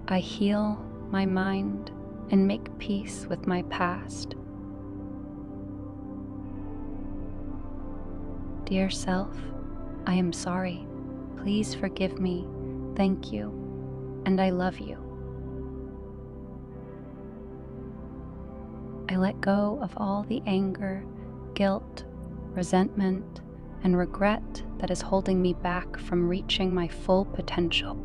I heal my mind and make peace with my past. Dear self, I am sorry. Please forgive me. Thank you. And I love you. I let go of all the anger, guilt, resentment, and regret that is holding me back from reaching my full potential.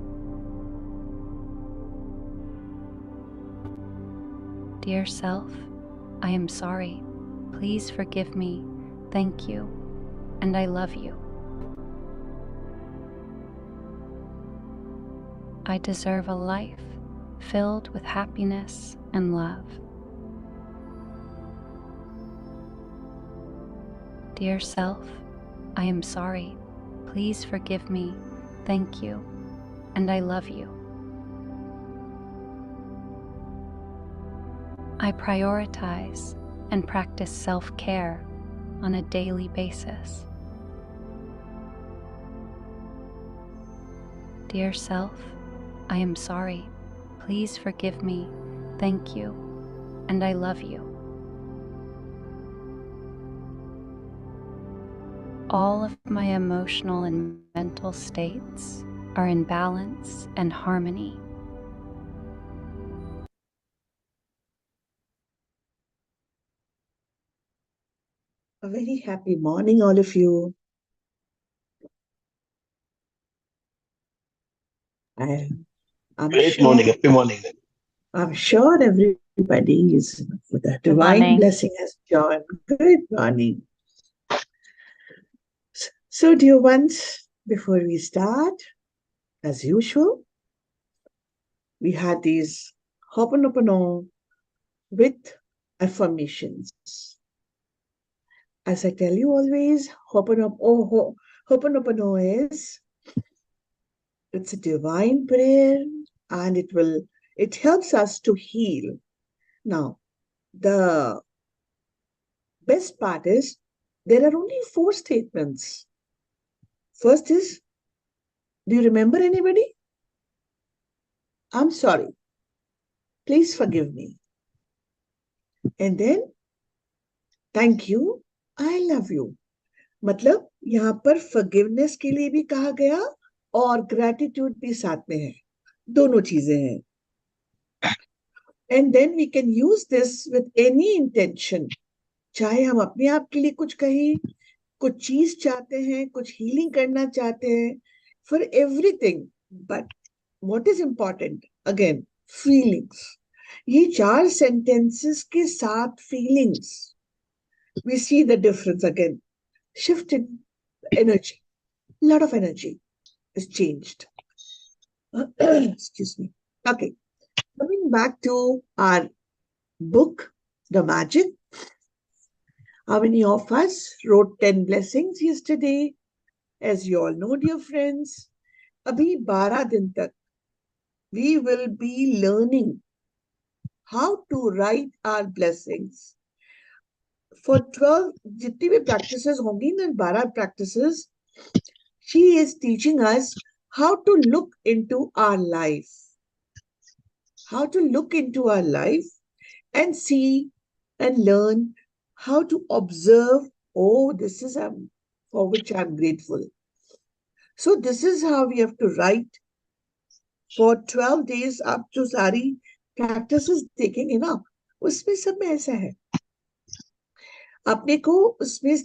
Dear self, I am sorry. Please forgive me. Thank you. And I love you. I deserve a life filled with happiness and love. Dear self, I am sorry. Please forgive me. Thank you. And I love you. I prioritize and practice self-care on a daily basis. Dear self, I am sorry. Please forgive me. Thank you. And I love you. All of my emotional and mental states are in balance and harmony. A very happy morning, all of you. I'm Great sure, morning. Happy morning. I'm sure everybody is with a divine morning. blessing has joined. Good morning. So, dear ones, before we start, as usual, we had these Ho'oponopono with affirmations. As I tell you always, Ho'oponopono is it's a divine prayer and it helps us to heal. Now, the best part is there are only 4 statements. First is, do you remember anybody? I'm sorry. Please forgive me. And then, thank you. I love you. मतलब यहाँ पर forgiveness के लिए भी कहा गया और gratitude भी साथ में है. दोनों चीजें हैं. And then we can use this with any intention. चाहे हम अपने आप के लिए कुछ कहें, कुछ चीज चाहते हैं, कुछ हीलिंग करना चाहते हैं, for everything. But what is important? Again, feelings. ये 4 sentences के साथ feelings. We see the difference again. Shift in energy. A lot of energy is changed. Excuse me. Okay. Coming back to our book, The Magic. How many of us wrote 10 blessings yesterday? As you all know, dear friends, abhi 12 din tak, we will be learning how to write our blessings. For 12, jitni bhi practices hongi na, 12 practices, she is teaching us how to look into our life. How to look into our life and see and learn how to observe, oh, this is for which I'm grateful. So this is how we have to write for 12 days up to सारी practices taking है ना, उसमें सब में ऐसा है. अपने को उसमें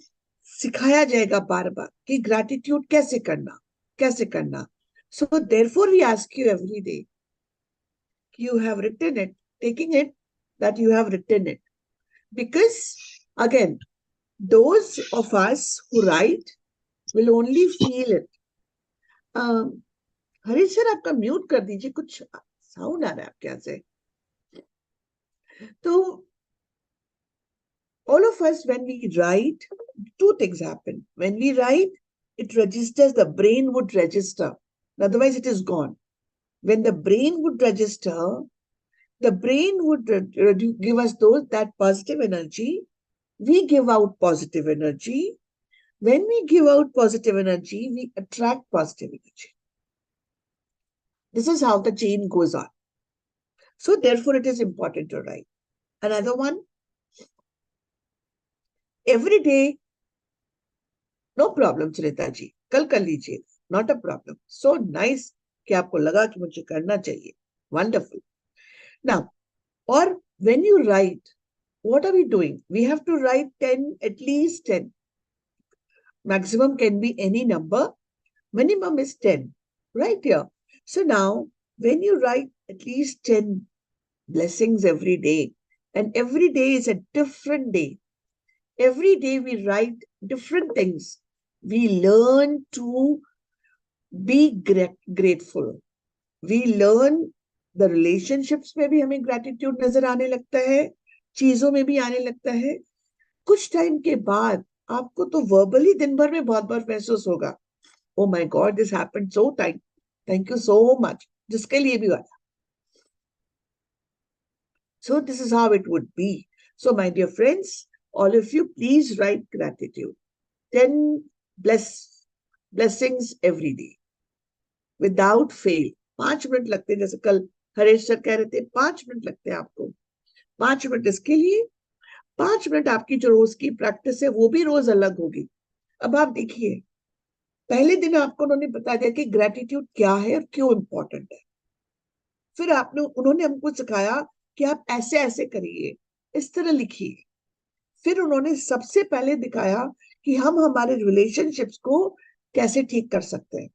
सिखाया जाएगा बार बार कि gratitude कैसे करना. So therefore we ask you every day, you have written it, taking it that you have written it. Because again, those of us who write will only feel it. Harish sir आपका mute कर दीजिए, कुछ sound आ रहा है आपके यहाँ से. तो all of us, when we write, 2 things happen. When we write, it registers, the brain would register. Otherwise, it is gone. When the brain would register, the brain would give us that positive energy. We give out positive energy. When we give out positive energy, we attract positive energy. This is how the chain goes on. So therefore, it is important to write. Another one, every day, no problem, Sunita ji, कल कर लीजिए, not a problem. So nice कि आपको लगा कि मुझे करना चाहिए. Wonderful. Now, or when you write, what are we doing? We have to write 10, at least 10. Maximum can be any number. Minimum is 10, right here. So now, when you write at least 10 blessings every day, and every day is a different day. Every day we write different things. We learn to be grateful. We learn the relationships में भी हमें gratitude नजर आने लगता है, चीजों में भी आने लगता है. कुछ टाइम के बाद आपको तो verbally दिन भर में बहुत बार महसूस होगा, oh my God, this happened so thank you so much. जिसके लिए भी हुआ. So this is how it would be. So my dear friends, all of you, please write gratitude. 10 blessings every day. Without fail. 5 minute लगते हैं, जैसे कल Haresh sir कह रहे थे 5 मिनट लगते हैं आपको. 5 मिनट इसके लिए. 5 मिनट आपकी जो रोज की प्रैक्टिस है वो भी रोज अलग होगी. अब आप देखिए, पहले दिन आपको उन्होंने बता दिया कि ग्रेटिट्यूड क्या है और क्यों इंपॉर्टेंट है. फिर उन्होंने हमको सिखाया कि आप ऐसे ऐसे करिए, इस तरह लिखिए. फिर उन्होंने सबसे पहले दिखाया कि हम हमारे रिलेशनशिप्स को कैसे ठीक कर सकते हैं.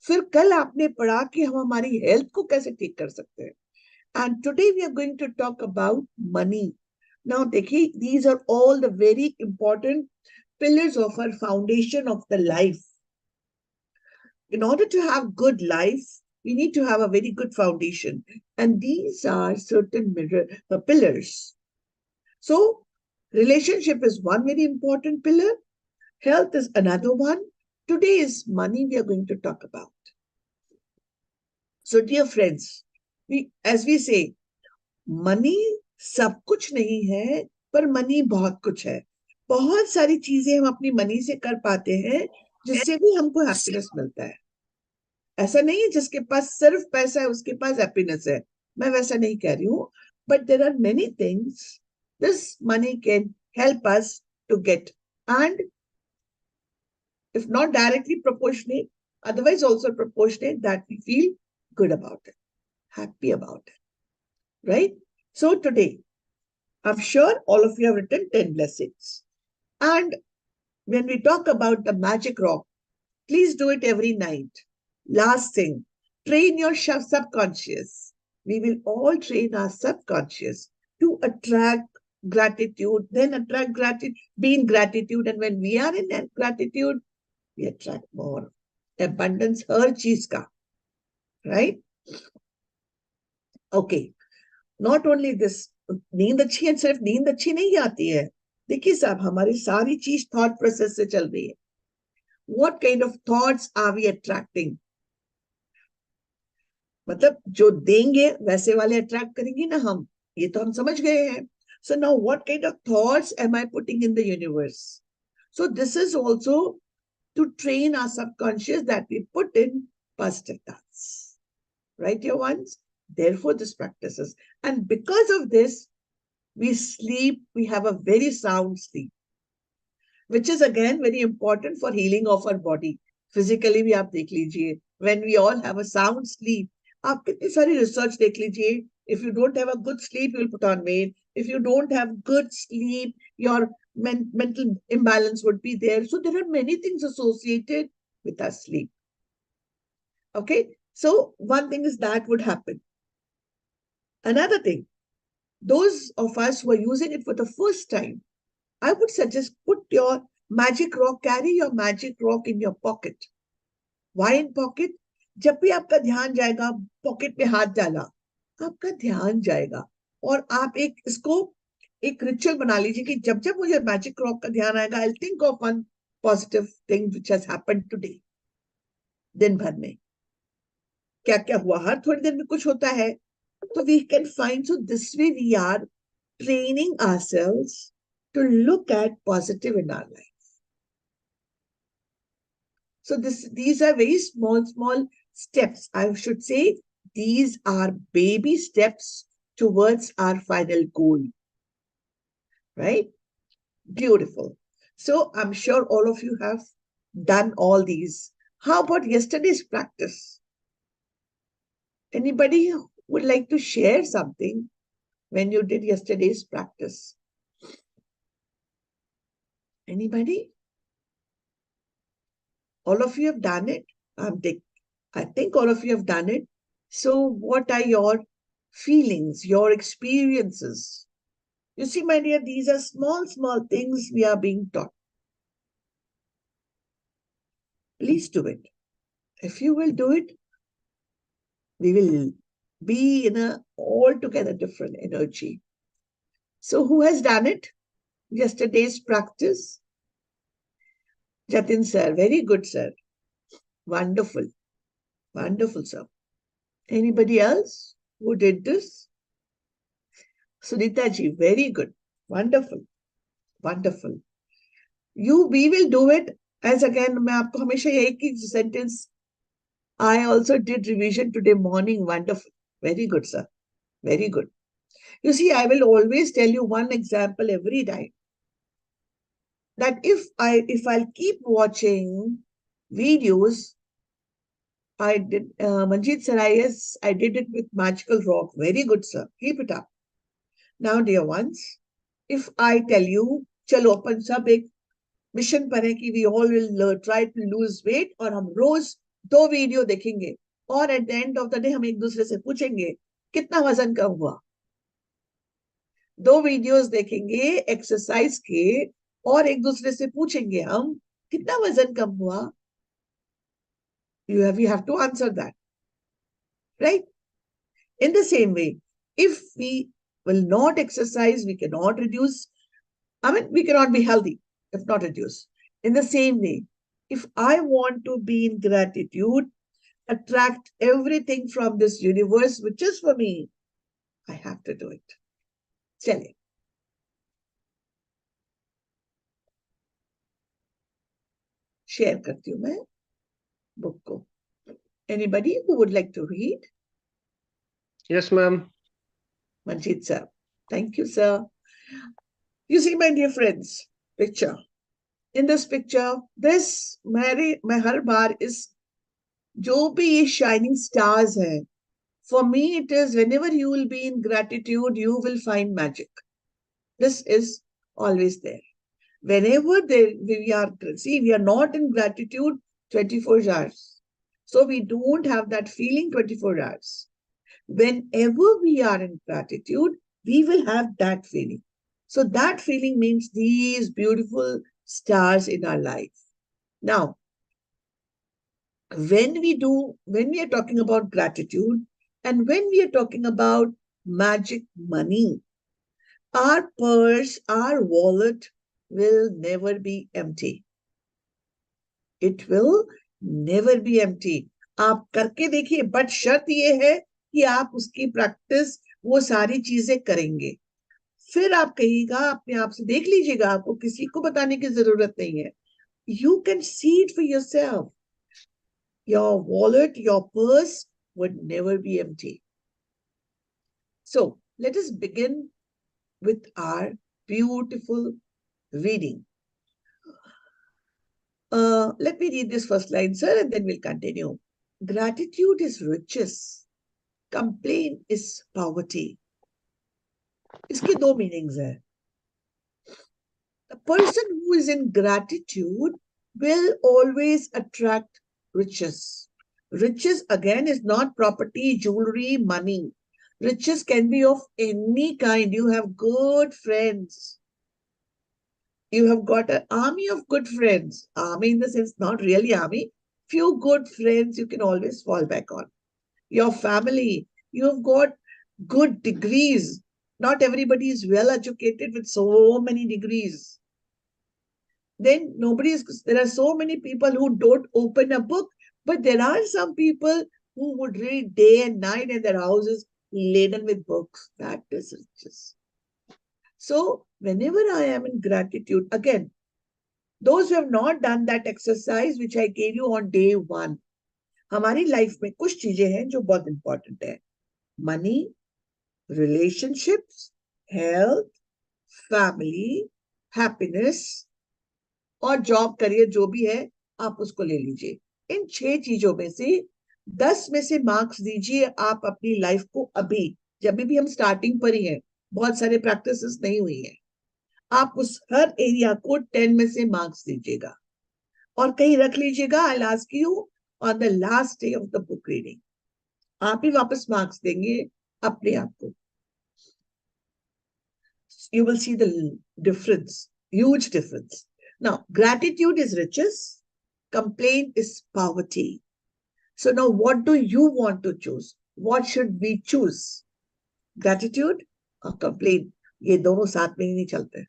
फिर कल आपने पढ़ा कि हम हमारी हेल्थ को कैसे ठीक कर सकते हैं. And today we are going to talk about money. Now देखिए, these are all the very important pillars of our foundation of the life. In order to have good life, we need to have a very good foundation. And these are certain pillars. So, relationship is one very important pillar. Health is another one. Today is money we are going to talk about. So, dear friends, as we say, money सब कुछ नहीं है, पर money बहुत कुछ है. बहुत सारी चीजें हम अपनी मनी से कर पाते हैं, जिससे भी हमको हैप्पीनेस मिलता है. ऐसा नहीं है जिसके पास सिर्फ पैसा है उसके पास हैप्पीनेस है. मैं वैसा नहीं कह रही हूँ. But there are many things this money can help us to get. And if not directly proportionate, otherwise also proportionate, that we feel good about it, happy about it. Right? So today, I'm sure all of you have written 10 blessings. And when we talk about the magic rock, please do it every night. Last thing, train your subconscious. We will all train our subconscious to attract gratitude, then attract gratitude, be in gratitude. And when we are in gratitude, we attract more abundance, हर चीज का. Right? Okay. Not only this, नींद अच्छी है, सिर्फ नींद अच्छी नहीं आती है. देखिए साहब, हमारी सारी चीज थॉट प्रोसेस से चल रही है. What kind of thoughts are we attracting? मतलब जो देंगे वैसे वाले अट्रैक्ट करेंगे ना हम, ये तो हम समझ गए हैं. So now what kind of thoughts am I putting in the universe? So this is also to train our subconscious that we put in positive thoughts. Right, dear ones? Therefore, this practices. And because of this, we sleep, we have a very sound sleep, which is again very important for healing of our body. Physically भी आप देख लीजिए, when we all have a sound sleep, आप कितनी सारी research देख लीजिए. If you don't have a good sleep, you will put on weight. If you don't have good sleep, your mental imbalance would be there. So there are many things associated with our sleep. Okay, so one thing is that would happen. Another thing, those of us who are using it for the first time, I would suggest put your magic rock, carry your magic rock in your pocket. Why in pocket? जब भी आपका ध्यान जाएगा, pocket में हाथ डाला, आपका ध्यान जाएगा. और आप इसको एक रिचुअल बना लीजिए कि जब जब मुझे मैजिक रॉक का ध्यान आएगा, I'll think of one positive thing which has happened today. दिन भर में क्या क्या हुआ, हर थोड़ी देर में कुछ होता है. So we can find, so this way we are training ourselves to look at positive in our life. So these are very small steps. I should say these are baby steps towards our final goal. Right? Beautiful. So I'm sure all of you have done all these. How about yesterday's practice? Anybody would like to share something when you did yesterday's practice? Anybody? All of you have done it? I think all of you have done it. So what are your feelings, your experiences? You see, my dear, these are small, small things we are being taught. Please do it. If you will do it, we will be in a altogether different energy. So who has done it? Yesterday's practice? Jatin sir, very good sir. Wonderful. Wonderful sir. Anybody else who did this? Sunita ji, very good. Wonderful. Wonderful. We will do it. As again, मैं आपको हमेशा एक sentence. I also did revision today morning. Wonderful. Very good, sir. Very good. You see, I will always tell you one example every time. That if I'll keep watching videos, I did Manjeet Sarayas, I did it with Magical Rock. Very good, sir. Keep it up. Now, dear ones, if I tell you, chalo अपन सब एक mission पर है कि we all will try to lose weight और हम रोज 2 video देखेंगे और at the end of the day हम एक दूसरे से पूछेंगे कितना वजन कम हुआ 2 वीडियोस देखेंगे एक्सरसाइज के और एक दूसरे से पूछेंगे हम कितना वजन कम हुआ you have to answer that, right? In the same way, if we will not exercise, we cannot reduce. We cannot be healthy if not reduce. In the same way, if I want to be in gratitude, attract everything from this universe, which is for me, I have to do it. Chale. Share करती हूँ मैं book को. Anybody who would like to read? Yes, ma'am. Manjeet sir. Thank you, sir. You see, my dear friends, picture. In this picture, this my har baar is जो भी ये shining stars है. For me, it is whenever you will be in gratitude, you will find magic. This is always there. Whenever we are not in gratitude 24 hours. So we don't have that feeling 24 hours. Whenever we are in gratitude, we will have that feeling. So that feeling means these beautiful stars in our life. Now, when we are talking about gratitude and when we are talking about magic money, our purse, our wallet will never be empty. It will never be empty. आप करके देखिए, but शर्त ये है कि आप उसकी practice वो सारी चीजें करेंगे. फिर आप कहिएगा, अपने आप से देख लीजिएगा, आपको किसी को बताने की जरूरत नहीं है. You can see it for yourself. Your wallet, your purse would never be empty. So let us begin with our beautiful reading. Let me read this first line, sir, and then we'll continue. Gratitude is riches. Complaint is poverty. इसके 2 meanings है. The person who is in gratitude will always attract riches. Riches, again, is not property, jewelry, money. Riches can be of any kind. You have good friends. You have got an army of good friends. Army in the sense, not really army. Few good friends you can always fall back on. Your family, you have got good degrees. Not everybody is well educated with so many degrees. Then there are so many people who don't open a book, but there are some people who would read day and night and their houses laden with books. That is riches. So whenever I am in gratitude, again, those who have not done that exercise, which I gave you on day 1, हमारी life में कुछ चीजें हैं जो बहुत important है. Money, relationships, health, family, happiness और job, career जो भी है आप उसको ले लीजिए. इन 6 चीजों में से 10 में से मार्क्स दीजिए आप अपनी लाइफ को. अभी जब भी हम स्टार्टिंग पर ही हैं, बहुत सारे प्रैक्टिसेस नहीं हुई है, आप उस हर एरिया को 10 में से मार्क्स दीजिएगा और कहीं रख लीजिएगा. I will ask you on the last day of the book reading. आप ही वापस मार्क्स देंगे अपने आप को. You will see the difference, huge difference. Now, gratitude is riches, complaint is poverty. So now what do you want to choose? What should we choose? Gratitude or complaint? ये दोनों साथ में ही नहीं चलते.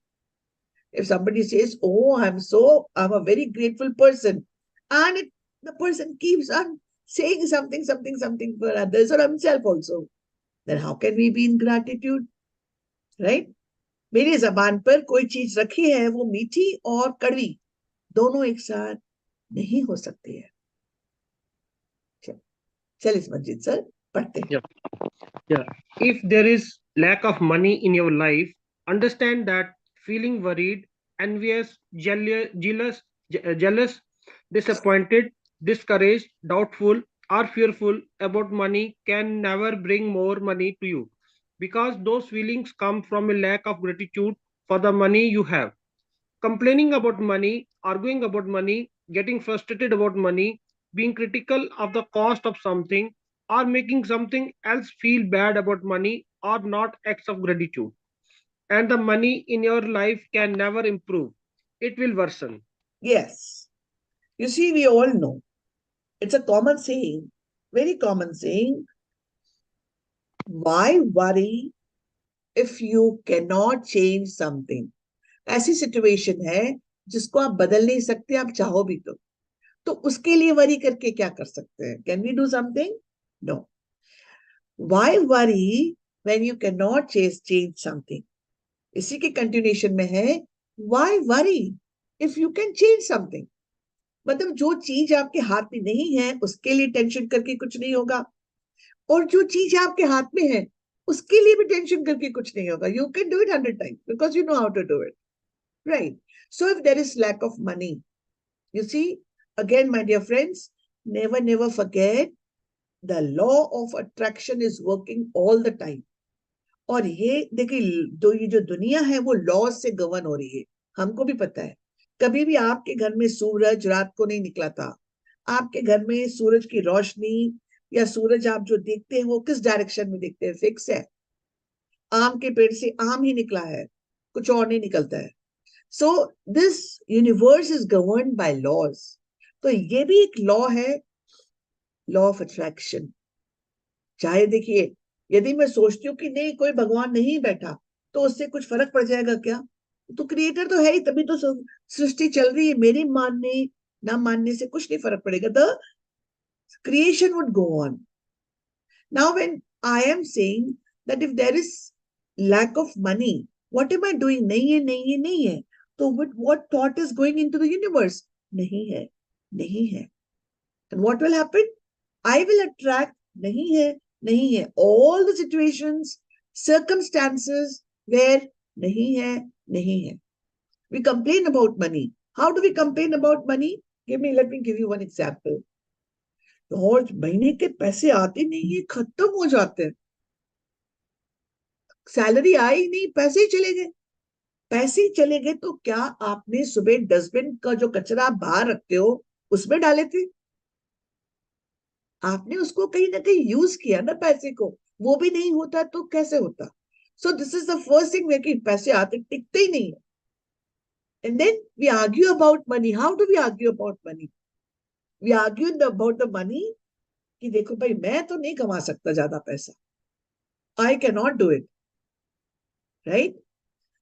If somebody says, oh, I'm a very grateful person, and the person keeps on saying something for others or himself also, then how can we be in gratitude? Right? मेरी जबान पर कोई चीज रखी है, वो मीठी और कड़वी दोनों एक साथ नहीं हो सकती है. चलिए मंजीत सर पढ़ते हैं. Yeah. If there is lack of money in your life, understand that feeling worried, envious, jealous, disappointed, discouraged, doubtful, or fearful about money can never bring more money to you, because those feelings come from a lack of gratitude for the money you have. Complaining about money, arguing about money, getting frustrated about money, being critical of the cost of something, or making something else feel bad about money are not acts of gratitude. And the money in your life can never improve, it will worsen. Yes, you see, we all know it's a common saying, very common saying. Why worry if you cannot change something? ऐसी situation है जिसको आप बदल नहीं सकते, आप चाहो भी तो उसके लिए वरी करके क्या कर सकते हैं? Can we do something? No. Why worry when you cannot change something? इसी के कंटिन्यूएशन में है, why worry if you can change something? मतलब जो चीज आपके हाथ में नहीं है उसके लिए टेंशन करके कुछ नहीं होगा, और जो चीज आपके हाथ में है उसके लिए भी टेंशन करके कुछ नहीं होगा. You can do it 100 times because you know how to do it, right? So if there is lack of money, you see, again my dear friends, never forget the law of attraction is working all the time. और ये देखिए, ये जो दुनिया है वो law से govern हो रही है. हमको भी पता है, कभी भी आपके घर में सूरज रात को नहीं निकला था. आपके घर में सूरज की रोशनी या सूरज आप जो देखते हैं वो किस डायरेक्शन में देखते हैं? फिक्स है. आम के पेड़ से आम ही निकला है, कुछ और नहीं निकलता है. So this universe is governed by laws. तो ये भी एक लॉ है, लॉ ऑफ अट्रैक्शन. चाहे देखिए, यदि मैं सोचती हूँ कि नहीं कोई भगवान नहीं बैठा तो उससे कुछ फर्क पड़ जाएगा क्या? तो क्रिएटर तो है ही, तभी तो सृष्टि चल रही है. मेरे मानने ना मानने से कुछ नहीं फर्क पड़ेगा. The creation would go on. Now when I am saying that if there is lack of money, what am I doing? नहीं है. तो what thought is going into the universe? नहीं है. And what will happen? I will attract नहीं है all the situations, circumstances where नहीं है. We complain about money. How do we complain about money? Let me give you one example. और महीने के पैसे आते नहीं है, खत्म हो जाते हैं. सैलरी आई नहीं, पैसे ही चले गए. तो क्या आपने सुबह डस्टबिन का जो कचरा आप बाहर रखते हो उसमें डाले थे? आपने उसको कहीं ना कहीं यूज किया ना पैसे को. वो भी नहीं होता तो कैसे होता? So this is the first thing, कि पैसे आते टिकते ही नहीं है. And then we argue about money. How do we argue about money? We argue about the money कि देखो भाई, मैं तो नहीं कमा सकता ज्यादा पैसा, I can not do it, right?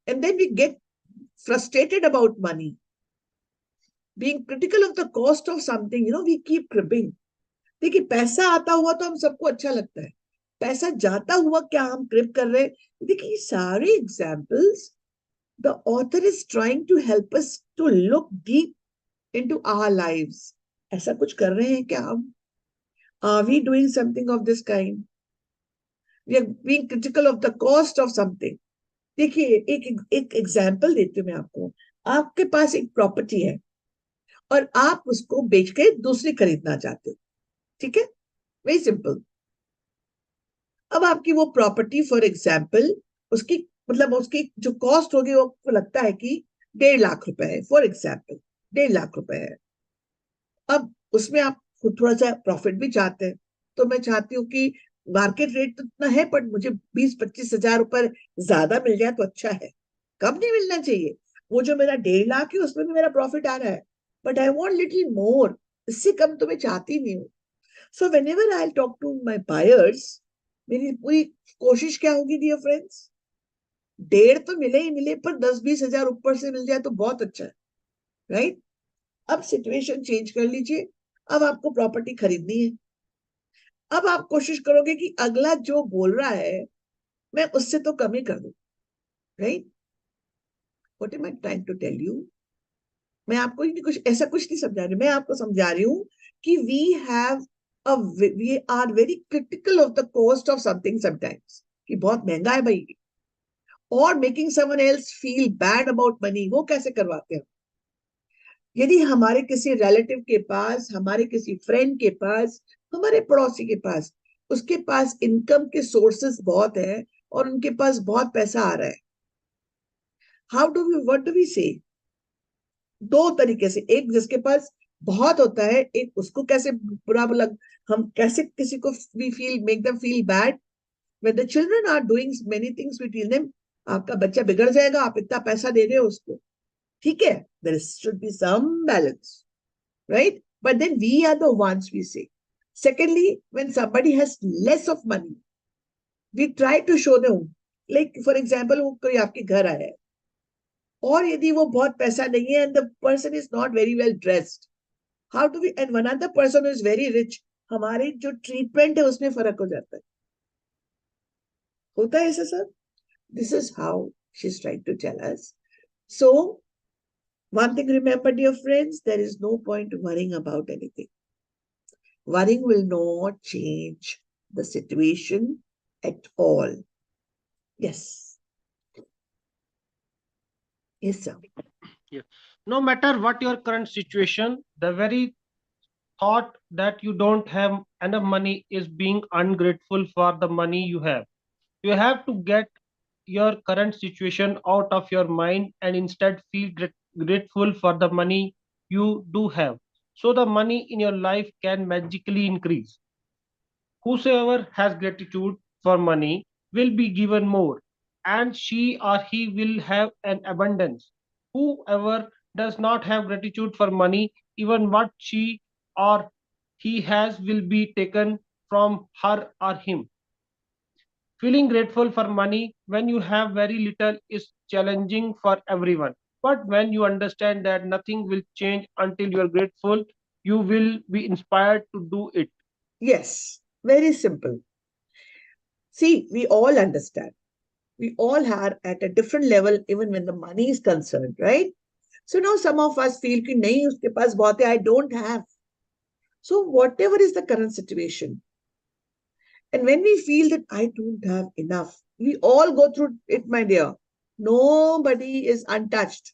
And then we get frustrated about money, being critical of the cost of something, we keep cribbing. देखिए, पैसा आता हुआ तो हम सबको अच्छा लगता है, पैसा जाता हुआ क्या हम क्रिप कर रहे हैं? देखिए, सारे examples the author is trying to help us to look deep into our lives. ऐसा कुछ कर रहे हैं क्या हम? Are we doing something of this kind? We are being critical of the cost of something. देखिए एक एग्जाम्पल देती हूँ मैं आपको. आपके पास एक प्रॉपर्टी है और आप उसको बेच के दूसरी खरीदना चाहते हो. ठीक है, वेरी सिंपल. अब आपकी वो प्रॉपर्टी फॉर एग्जाम्पल, उसकी मतलब उसकी जो कॉस्ट होगी वो आपको लगता है कि 1.5 लाख रुपए है, फॉर एग्जाम्पल 1.5 लाख रुपए है. अब उसमें आप थोड़ा सा प्रॉफिट भी चाहते हैं, तो मैं चाहती हूँ कि मार्केट रेट तो इतना है पर मुझे 20-25 हजार रुपए ज्यादा मिल जाए तो अच्छा है. कम नहीं मिलना चाहिए. वो जो मेरा 1.5 लाख है उसमें भी मेरा प्रॉफिट आ रहा है, but I want little more. इससे कम तो मैं चाहती नहीं हूँ. So whenever I talk to my buyers, मेरी पूरी कोशिश क्या होगी डियर फ्रेंड्स, 1.5 तो मिले ही मिले पर 10-20 हजार ऊपर से मिल जाए तो बहुत अच्छा है, राइट? अब सिचुएशन चेंज कर लीजिए. अब आपको प्रॉपर्टी खरीदनी है. अब आप कोशिश करोगे कि अगला जो बोल रहा है मैं उससे तो कम ही कर दूं, right? What am I trying to tell you? मैं आपको कुछ ऐसा कुछ नहीं समझा रही. मैं आपको समझा रही हूं कि we are very critical of the cost of something sometimes, कि बहुत महंगा है भाई. और making someone else feel bad about money, वो कैसे करवाते हैं? यदि हमारे किसी रिलेटिव के पास, हमारे किसी फ्रेंड के पास, हमारे पड़ोसी के पास, उसके पास इनकम के सोर्सेस बहुत है और उनके पास बहुत पैसा आ रहा है, how do we what do we say? दो तरीके से. एक जिसके पास बहुत होता है, एक उसको कैसे बुरा लग, हम कैसे किसी को we feel make them feel bad. When the children are doing many things we tell them आपका बच्चा बिगड़ जाएगा, आप इतना पैसा दे रहे हो उसको. ठीक है, there should be some balance, right? But then we are the ones we say. Secondly, when somebody has less of money, we try to show them, like for example, वो कोई आपके घर आया है और यदि वो बहुत पैसा नहीं है and the person is not very well dressed, how do we, and one other person who is very rich, हमारे जो ट्रीटमेंट है उसमें फर्क हो जाता है. होता है ऐसा sir? This is how she's trying to tell us. So one thing remember, dear friends, there is no point worrying about anything. Worrying will not change the situation at all. Yes. Yes, sir. Yeah. No matter what your current situation, the very thought that you don't have enough money is being ungrateful for the money you have. You have to get your current situation out of your mind and instead feel grateful for the money you do have. So the money in your life can magically increase. Whosoever has gratitude for money will be given more, and she or he will have an abundance. Whoever does not have gratitude for money, even what she or he has will be taken from her or him. Feeling grateful for money when you have very little is challenging for everyone. But when you understand that nothing will change until you are grateful, you will be inspired to do it. Yes. Very simple. See, we all understand. We all are at a different level even when the money is concerned, right? So now some of us feel कि नहीं उसके पास बहुत है, I don't have. So whatever is the current situation, and when we feel that I don't have enough, we all go through it, my dear. Nobody is untouched.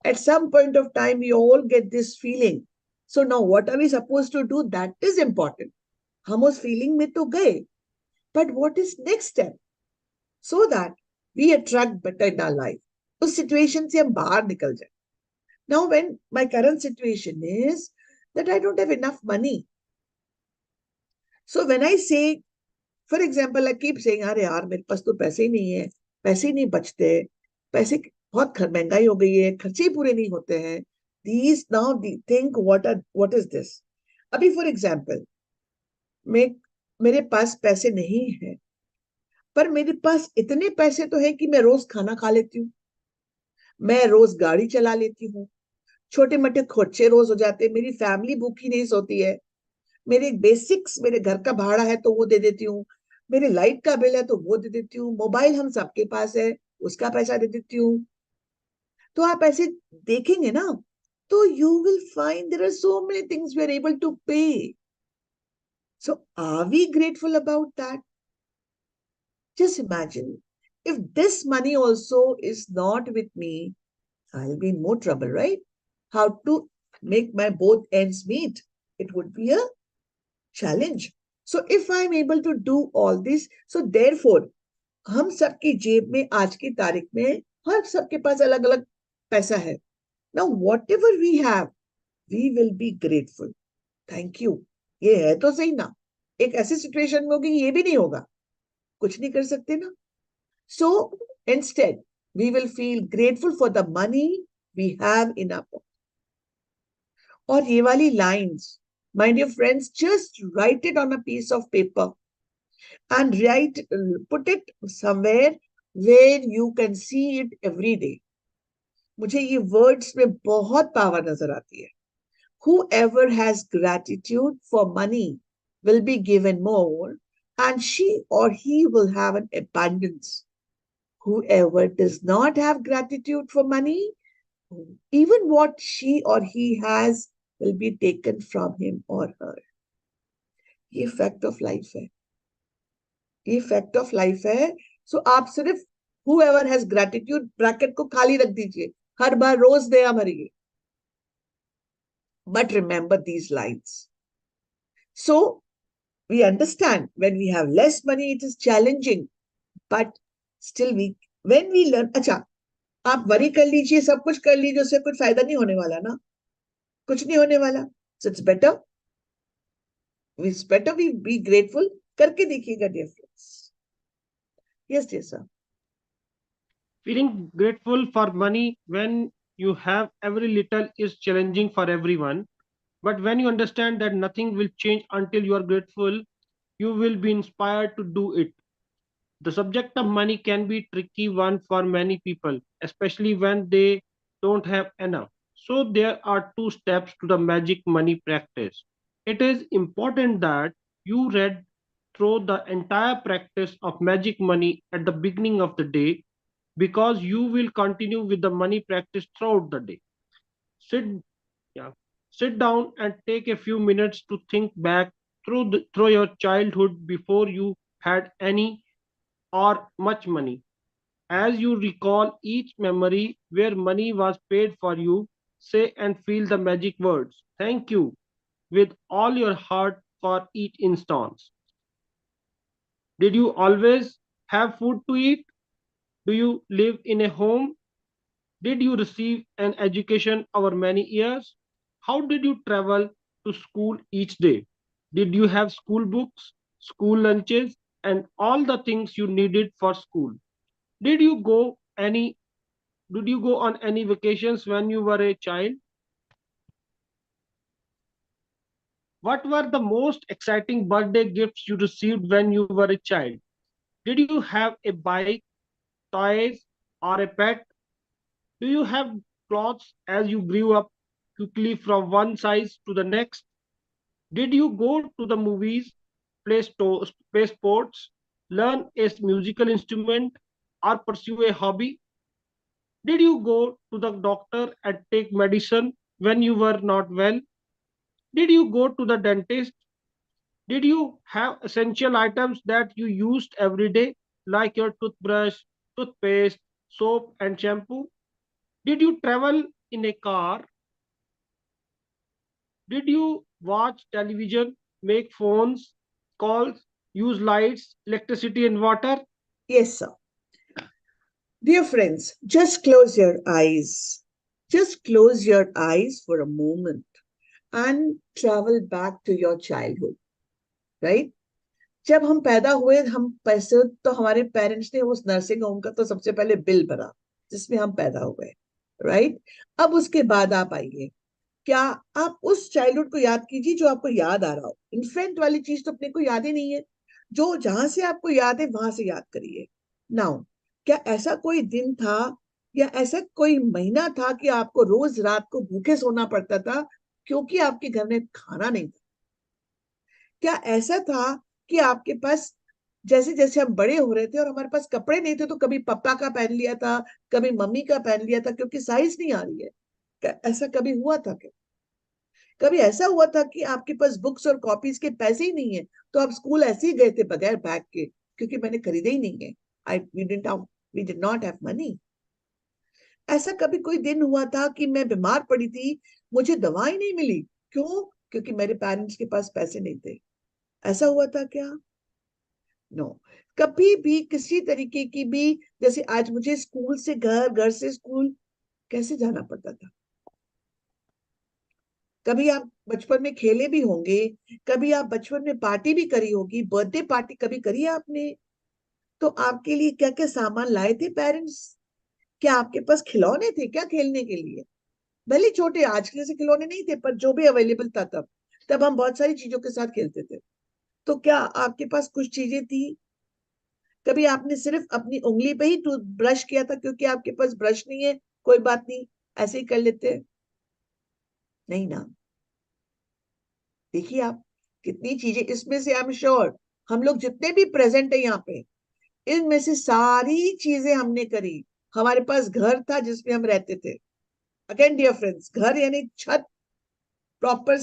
At some point of time, we all get this feeling. So now what are we supposed to do? That is important. हम उस feeling में तो गए. But what is next step? So that we attract better in our life. उस situation से हम बाहर निकल जाए. Now when my current situation is that I don't have enough money. So when I say, for example, I keep saying, अरे यार मेरे पास तो पैसे ही नहीं है, पैसे ही नहीं बचते, पैसे बहुत महंगाई हो गई है, खर्चे ही पूरे नहीं होते हैं. These now think what is this? अभी for example, मेरे पास पैसे नहीं है, पर मेरे पास इतने पैसे तो है कि मैं रोज खाना खा लेती हूँ, मैं रोज गाड़ी चला लेती हूँ, छोटे मोटे खर्चे रोज हो जाते हैं, मेरी फैमिली भूखी नहीं सोती है, मेरे बेसिक्स, मेरे घर का भाड़ा है तो वो दे देती हूँ, मेरे लाइट का बिल है तो वो दे देती हूँ, मोबाइल हम सबके पास है उसका पैसा दे देती हूँ. तो आप ऐसे देखेंगे ना तो you will find there are so many things we are able to pay. So are we grateful about that? Just imagine, if this money also is not with me, I'll be in more trouble, right? How to make my both ends meet? It would be a challenge. So if I'm able to do all this, so therefore, हम सबकी जेब में आज की तारीख में हर सबके पास अलग अलग पैसा है. Now whatever we have, we will be grateful. Thank you. ये है तो सही ना. एक ऐसी सिचुएशन में होगी ये भी नहीं होगा. कुछ नहीं कर सकते ना. So instead, we will feel grateful for the money we have in our pocket. और ये वाली lines, my dear friends, just write it on a piece of paper and put it somewhere where you can see it every day. मुझे ये words में बहुत power नजर आती है. Whoever has gratitude for money will be given more, and she or he will have an abundance. Whoever does not have gratitude for money, even what she or he has will be taken from him or her. ये fact of life है. ये fact of life है. So आप सिर्फ whoever has gratitude bracket को खाली रख दीजिए. हर बार रोज दया भरिए. But remember these lines. So we understand when we have less money, it is challenging, but still when we learn, अच्छा, आप वरी कर लीजिए, सब कुछ कर लीजिए, उससे कुछ फायदा नहीं होने वाला ना. कुछ नहीं होने वाला. So it's better we be grateful. करके देखिएगा dear friends. Yes, dear sir. Feeling grateful for money when you have every little is challenging for everyone. But when you understand that nothing will change until you are grateful, you will be inspired to do it. The subject of money can be a tricky one for many people, especially when they don't have enough. So there are two steps to the magic money practice. It is important that you read through the entire practice of magic money at the beginning of the day, because you will continue with the money practice throughout the day. Sit, yeah, sit down and take a few minutes to think back through your childhood before you had any or much money. As you recall each memory where money was paid for you, say and feel the magic words, "Thank you," with all your heart for each instance. Did you always have food to eat? Do you live in a home? Did you receive an education over many years? How did you travel to school each day? Did you have school books, school lunches, and all the things you needed for school? Did you go any did you go on any vacations when you were a child? What were the most exciting birthday gifts you received when you were a child? Did you have a bike, toys, or a pet? Do you have clothes as you grew up quickly from one size to the next? Did you go to the movies, play sports, learn a musical instrument, or pursue a hobby? Did you go to the doctor and take medicine when you were not well? Did you go to the dentist? Did you have essential items that you used every day, like your toothbrush, toothpaste, soap, and shampoo? Did you travel in a car? Did you watch television, make phones, calls, use lights, electricity, and water? Yes, sir. Dear friends, just close your eyes. Just close your eyes for a moment and travel back to your childhood, right? जब हम पैदा हुए, हम पैसे तो हमारे parents ने उस नर्सिंग होम का तो सबसे पहले बिल भरा जिसमें हम पैदा हुए, राइट? अब उसके बाद आप आइए, क्या आप उस चाइल्डहुड को याद कीजिए जो आपको याद आ रहा हो. इन्फेंट वाली चीज तो अपने को याद ही नहीं है. जो जहां से आपको याद है वहां से याद करिए. नाउ, क्या ऐसा कोई दिन था या ऐसा कोई महीना था कि आपको रोज रात को भूखे सोना पड़ता था क्योंकि आपके घर में खाना नहीं था? क्या ऐसा था कि आपके पास, जैसे जैसे हम बड़े हो रहे थे और हमारे पास कपड़े नहीं थे, तो कभी पापा का पहन लिया था, कभी मम्मी का पहन लिया था क्योंकि साइज नहीं आ रही है? ऐसा कभी हुआ था क्या? कभी ऐसा हुआ था कि आपके पास बुक्स और कॉपीज के पैसे ही नहीं है, तो आप स्कूल ऐसे ही गए थे बगैर बैग के, क्योंकि मैंने खरीदे ही नहीं है, I we did not have money? ऐसा कभी कोई दिन हुआ था कि मैं बीमार पड़ी थी, मुझे दवाई नहीं मिली? क्यों? क्योंकि मेरे पेरेंट्स के पास पैसे नहीं थे। ऐसा हुआ था क्या? नो। कभी भी किसी तरीके की भी, जैसे आज मुझे स्कूल से घर, घर से स्कूल कैसे जाना पड़ता था। कभी आप बचपन में खेले भी होंगे, कभी आप बचपन में पार्टी भी करी होगी, बर्थडे पार्टी कभी करी है आपने? तो आपके लिए क्या क्या सामान लाए थे पेरेंट्स? क्या आपके पास खिलौने थे क्या खेलने के लिए? भले छोटे, आज के जैसे खिलौने नहीं थे, पर जो भी अवेलेबल था तब, तब हम बहुत सारी चीजों के साथ खेलते थे। तो क्या आपके पास कुछ चीजें थी? कभी आपने सिर्फ अपनी उंगली पे ही टूथ ब्रश किया था क्योंकि आपके पास ब्रश नहीं है, कोई बात नहीं, ऐसे ही कर लेते हैं? नहीं ना। देखिए आप, कितनी चीजें इसमें से, आई एम श्योर हम लोग जितने भी प्रेजेंट है यहाँ पे, इनमें से सारी चीजें हमने करी। हमारे पास घर था जिसमें हम रहते थे। अगेन डियर फ्रेंड्स, घर यानी छत, प्रॉपर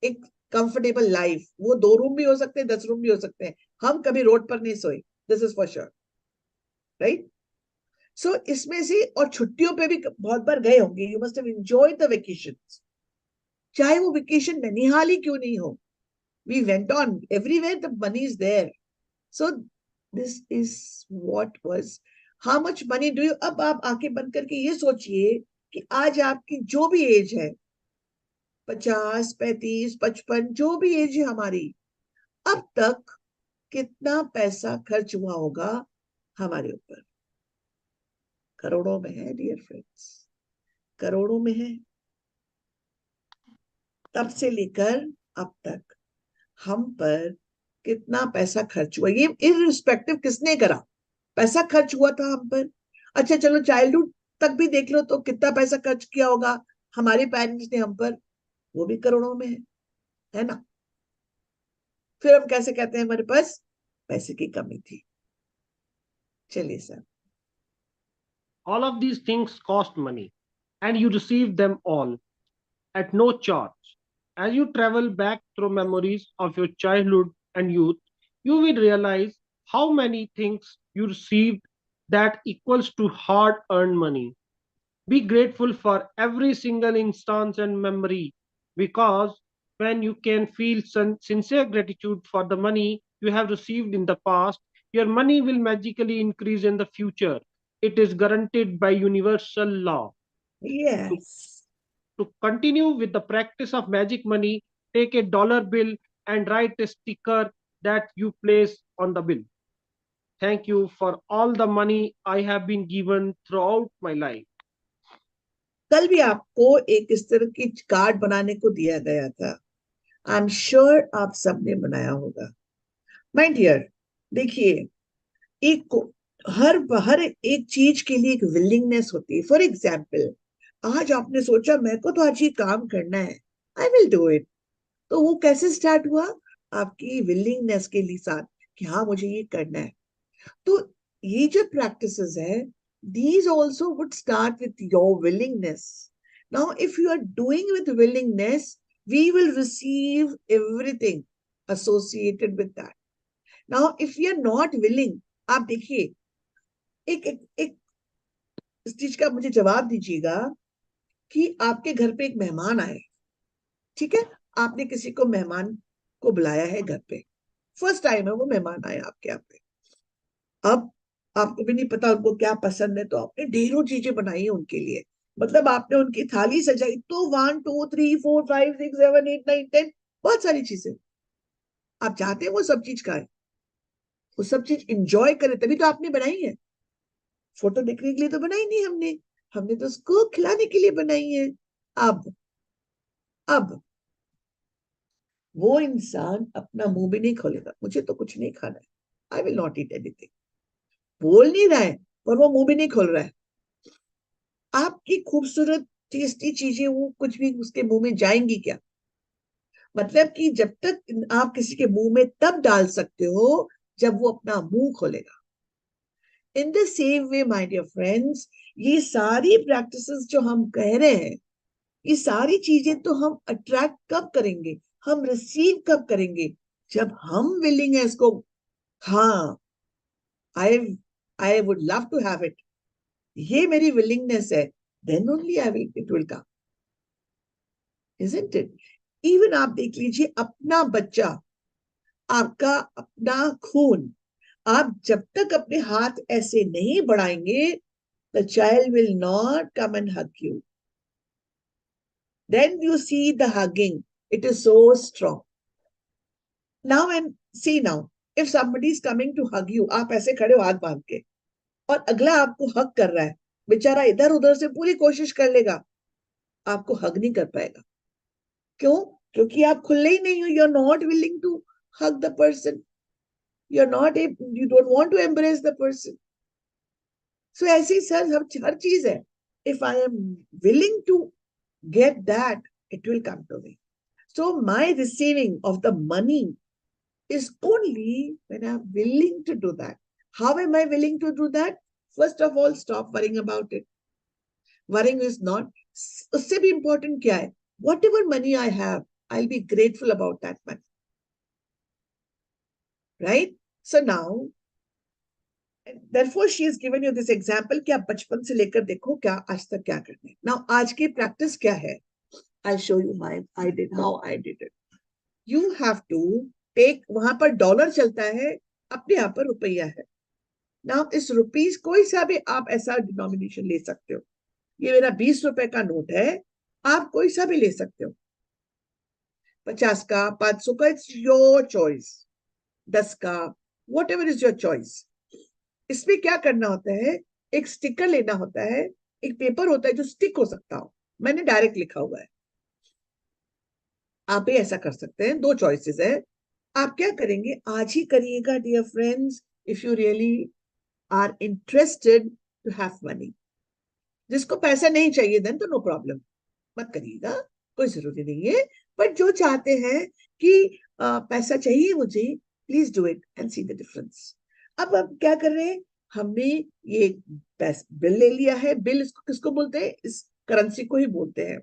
एक कंफर्टेबल लाइफ। वो 2 रूम भी हो सकते हैं, 10 रूम भी हो सकते हैं। हम कभी रोड पर नहीं सोए, this is for sure, right? So इसमें से, और छुट्टियों पे भी बहुत बार गए होंगे, you must have enjoyed the vacations, चाहे वो वेकेशन ननिहाल ही क्यों नहीं हो। We went on everywhere, the money is there. So this is what was, how much money do you, अब आप आंखें बंद करके ये सोचिए कि आज आपकी जो भी एज है, 50, 35, 55, जो भी एज है हमारी, अब तक कितना पैसा खर्च हुआ होगा हमारे ऊपर? करोड़ों में है डियर फ्रेंड्स, करोड़ों में है। तब से लेकर अब तक हम पर कितना पैसा खर्च हुआ, ये इररिस्पेक्टिव किसने करा, पैसा खर्च हुआ था हम पर। अच्छा चलो चाइल्डहुड तक भी देख लो, तो कितना पैसा खर्च किया होगा हमारे पेरेंट्स ने हम पर, वो भी करोड़ों में है ना? फिर हम कैसे कहते हैं हमारे पास पैसे की कमी थी? चलिए sir. All of these things cost money, and you receive them all at no charge. As you travel back through memories of your childhood and youth, you will realize how many things you received that equals to hard earned money. Be grateful for every single instance and memory, because when you can feel sincere gratitude for the money you have received in the past, your money will magically increase in the future. It is guaranteed by universal law. To, yes. to continue with the practice of magic money, take a dollar bill and write a sticker that you place on the bill. Thank you for all the money I have been given throughout my life. कल भी आपको एक इस तरह की card बनाने को दिया गया था, आई एम श्योर आप सबने बनाया होगा। माय डियर, देखिए, एक हर एक चीज के लिए एक विलिंगनेस होती है। फॉर एग्जाम्पल, आज आपने सोचा मेरे को तो आज ये काम करना है, आई विल डू इट। तो वो कैसे स्टार्ट हुआ? आपकी विलिंगनेस के लिए साथ, कि हाँ मुझे ये करना है। तो ये जो प्रैक्टिसेस है, these also would start with your willingness. Now if you are doing with willingness, we will receive everything associated with that. Now if we are not willing, आप देखिए, एक इस चीज का मुझे जवाब दीजिएगा कि आपके घर पे एक मेहमान आए, ठीक है? आपने किसी को मेहमान को बुलाया है घर पे, फर्स्ट टाइम है वो मेहमान आए आपके यहाँ पे। अब आपको भी नहीं पता उनको क्या पसंद है, तो आपने ढेरों चीजें बनाई है उनके लिए। मतलब आपने उनकी थाली सजाई, तो 1 2 3 4 5 6 7 8 9 10, बहुत सारी चीजें। आप चाहते हैं वो सब चीज खाए, वो सब चीज इंजॉय करे, तभी तो आपने बनाई है। फोटो देखने के लिए तो बनाई नहीं हमने, हमने तो उसको खिलाने के लिए बनाई है। अब वो इंसान अपना मुंह भी नहीं खोलेगा, मुझे तो कुछ नहीं खाना है, I will not eat anything, बोल नहीं रहा है, पर वो मुंह भी नहीं खोल रहा है। आपकी खूबसूरत टेस्टी चीजें वो कुछ भी उसके मुंह में जाएंगी क्या? मतलब कि जब तक आप किसी के मुंह में तब डाल सकते हो जब वो अपना मुंह खोलेगा। In the same way my dear friends, ये सारी प्रैक्टिसेस जो हम कह रहे हैं, ये सारी चीजें तो हम अट्रैक्ट कब करेंगे, हम रिसीव कब करेंगे, जब हम विलिंग है इसको, हाँ I I would love to have it, ये मेरी विलिंगनेस है, then only I will it will come, isn't it? Even आप देख लीजिए अपना बच्चा, आपका अपना खून, आप जब तक अपने हाथ ऐसे नहीं बढ़ाएंगे, the child will not come and hug you. Then you see the hugging. It is so strong. Now and see now, if somebody is coming to hug you, आप ऐसे खड़े हो हाथ बांध के, और अगला आपको हग कर रहा है, बेचारा इधर उधर से पूरी कोशिश कर लेगा, आपको हग नहीं कर पाएगा। क्यों? क्योंकि आप खुले ही नहीं हो, you are not willing to hug the person, you are not, you don't want to embrace the person. So ऐसे ही सर हर चीज है, if I am willing to get that, it will come to me. So my receiving of the money is only when I'm willing to do that. How am I willing to do that? First of all, stop worrying about it. Worrying is not, उससे भी important क्या है? Whatever money I have, I'll be grateful about that money. Right? So now, therefore she has given you this example कि आप बचपन से लेकर देखो क्या आज तक क्या करने। Now आज की practice क्या है? I'll show you how I did it. You have to take, वहां पर डॉलर चलता है, अपने यहाँ पर रुपया है। Now इस रुपीस कोई सा भी आप ऐसा डिनोमिनेशन ले सकते हो, ये मेरा 20 रुपए का नोट है, आप कोई सा भी ले सकते हो, 50 का, 500 का, इट्स योर चॉइस, 10 का, what ever is your choice. इसमें क्या करना होता है, एक स्टिकर लेना होता है, एक पेपर होता है जो स्टिक हो सकता हो, मैंने डायरेक्ट लिखा हुआ है, आप भी ऐसा कर सकते हैं, दो चॉइसेस है। आप क्या करेंगे, आज ही करिएगा dear friends, if you really are interested to have money. जिसको पैसा नहीं चाहिए देन तो नो प्रॉब्लम, मत करिएगा, कोई जरूरी नहीं है, बट जो चाहते हैं कि पैसा चाहिए मुझे, please do it and see the difference. अब क्या कर रहे हैं, हमने ये बिल ले लिया है, बिल इसको किसको बोलते हैं, इस करेंसी को ही बोलते हैं,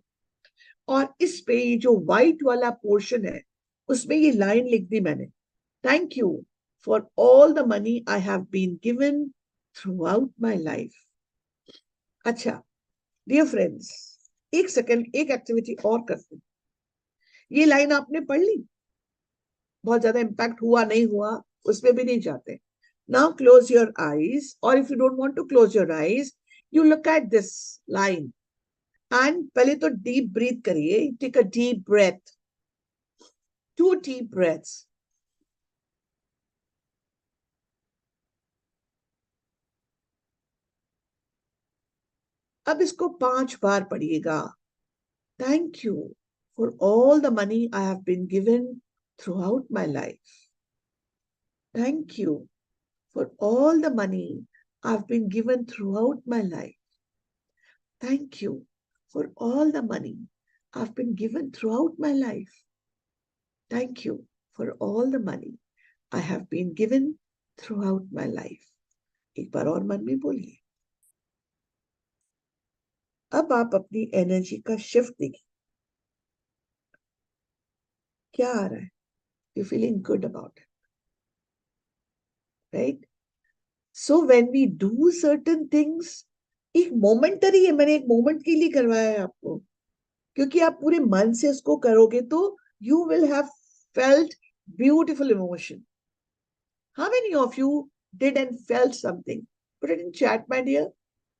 और इस पे ये जो व्हाइट वाला पोर्शन है उसमें ये लाइन लिख दी मैंने, thank you for all the money I have been given throughout my life. अच्छा डियर फ्रेंड्स, एक सेकंड, एक एक्टिविटी और करते हैं, ये लाइन आपने पढ़ ली, बहुत ज्यादा इंपैक्ट हुआ नहीं हुआ उसमें भी नहीं जाते। नाउ क्लोज योर आईज, और if you don't want to close your eyes, you look at this line and पहले तो डीप ब्रीथ करिए, take a deep breath, 2 deep breaths. अब इसको 5 बार पढ़िएगा, thank you for all the money I have been given throughout my life, thank you for all the money I have been given throughout my life, thank you for all the money I have been given throughout my life, thank you for all the money I have been given throughout my life. एक बार और मन में बोलिए। अब आप अपनी energy का शिफ्ट देखिए, क्या आ रहा है, you feeling good about it, right? So when we do certain things, एक मोमेंटरी है, मैंने एक मोमेंट के लिए करवाया है आपको, क्योंकि आप पूरे मन से उसको करोगे तो you will have felt beautiful emotion. How many of you did and felt something? Put it in chat my dear,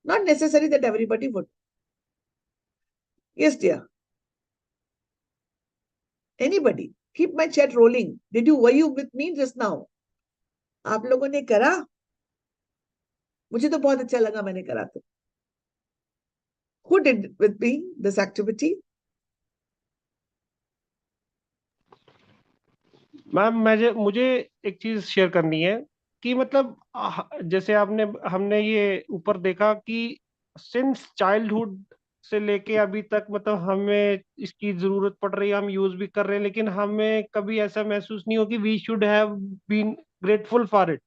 not necessary that everybody would. Yes, dear. Anybody? Keep my chat rolling. Were you with me just now? आप लोगों ने करा? मुझे तो बहुत अच्छा लगा मैंने करा तो। Who did with me this activity? Ma'am मुझे एक चीज शेयर करनी है कि मतलब जैसे हमने ये ऊपर देखा कि सिंस चाइल्डहुड से लेके अभी तक मतलब हमें इसकी जरूरत पड़ रही है, हम यूज भी कर रहे हैं, लेकिन हमें कभी ऐसा महसूस नहीं हो कि we should have been grateful for it.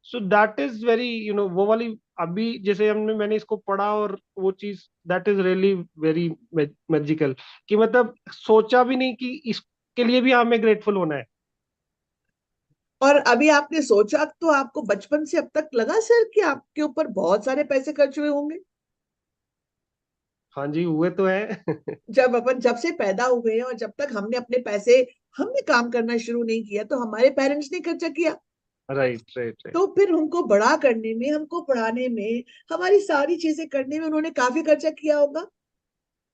So that is very वो वाली अभी जैसे मैंने इसको पढ़ा और वो चीज that is really very magical, कि मतलब सोचा भी नहीं कि इसके लिए भी हमें ग्रेटफुल होना है। और अभी आपने सोचा तो आपको बचपन से अब तक लगा सर कि आपके ऊपर बहुत सारे पैसे खर्च हुए होंगे? हाँ जी, हुए तो है। जब से पैदा हुए हैं और जब तक हमने अपने पैसे हमने काम करना शुरू नहीं किया तो हमारे पेरेंट्स ने खर्चा किया। Right right right. तो फिर हमको बड़ा करने में, हमको पढ़ाने में, हमारी सारी चीजें करने में उन्होंने काफी खर्चा किया होगा।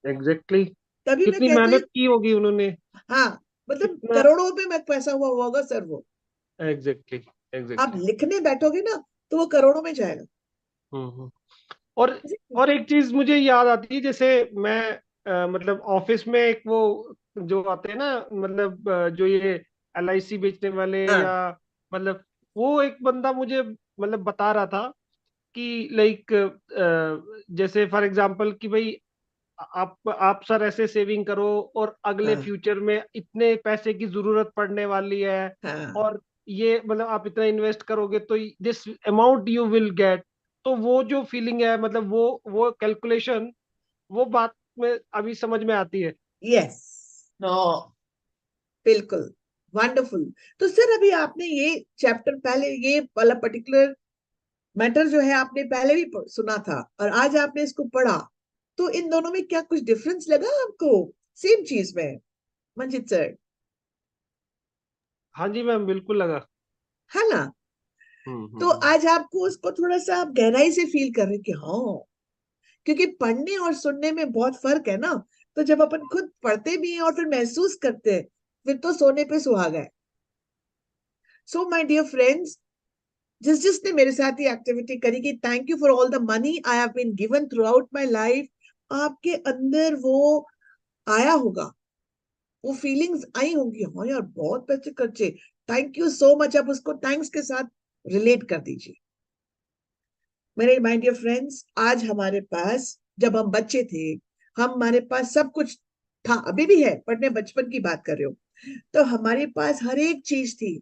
एग्जैक्टली। तभी मैं कितनी कहती हूँ, मेहनत की होगी उन्होंने। हाँ, मतलब कितना। करोड़ों में मैं पैसा हुआ होगा सर वो। एग्जैक्टली आप एग्जैक्टली। लिखने बैठोगे ना तो वो करोड़ों में जाएगा। हम्म। और और एक चीज मुझे याद आती है, जैसे मैं मतलब ऑफिस में एक वो जो आते हैं ना, मतलब जो ये LIC बेचने वाले, या हाँ, मतलब वो एक बंदा मुझे मतलब बता रहा था कि लाइक जैसे फॉर एग्जांपल कि भाई आप सर ऐसे सेविंग करो और अगले हाँ, फ्यूचर में इतने पैसे की जरूरत पड़ने वाली है, हाँ, और ये मतलब आप इतना इन्वेस्ट करोगे तो this amount you will get. तो वो जो फीलिंग है, मतलब वो कैलकुलेशन, वो बात में अभी समझ में आती है। यस, नो, बिल्कुल, वंडरफुल। तो सर अभी आपने ये चैप्टर पहले, ये वाला पर्टिकुलर मैटर जो है आपने पहले भी सुना था और आज आपने इसको पढ़ा, तो इन दोनों में क्या कुछ डिफरेंस लगा आपको सेम चीज में, मंजित सर? हाँ जी मैम, बिल्कुल लगा। है ना? तो हम्म। आज आपको उसको थोड़ा सा आप गहराई से फील कर रहे हैं कि हाँ, क्योंकि पढ़ने और सुनने में बहुत फर्क है ना। तो जब अपन खुद पढ़ते भी हैं और फिर महसूस करते हैं, फिर तो सोने पे सुहागा है। सो माय डियर फ्रेंड्स, जिसने मेरे साथ ये एक्टिविटी करी कि thank you for all the money I have been given throughout my life, आपके अंदर वो आया होगा, वो फीलिंग्स आई होंगी, हाँ यार बहुत पैसे खर्चे, थैंक यू सो मच। आप उसको थैंक्स के साथ रिलेट कर दीजिए। मेरे माय डियर फ्रेंड्स, आज हमारे पास, जब हम बच्चे थे, हमारे पास सब कुछ था, अभी भी है, पर मैं बचपन की बात कर रही हूँ। तो हमारे पास हर एक चीज थी,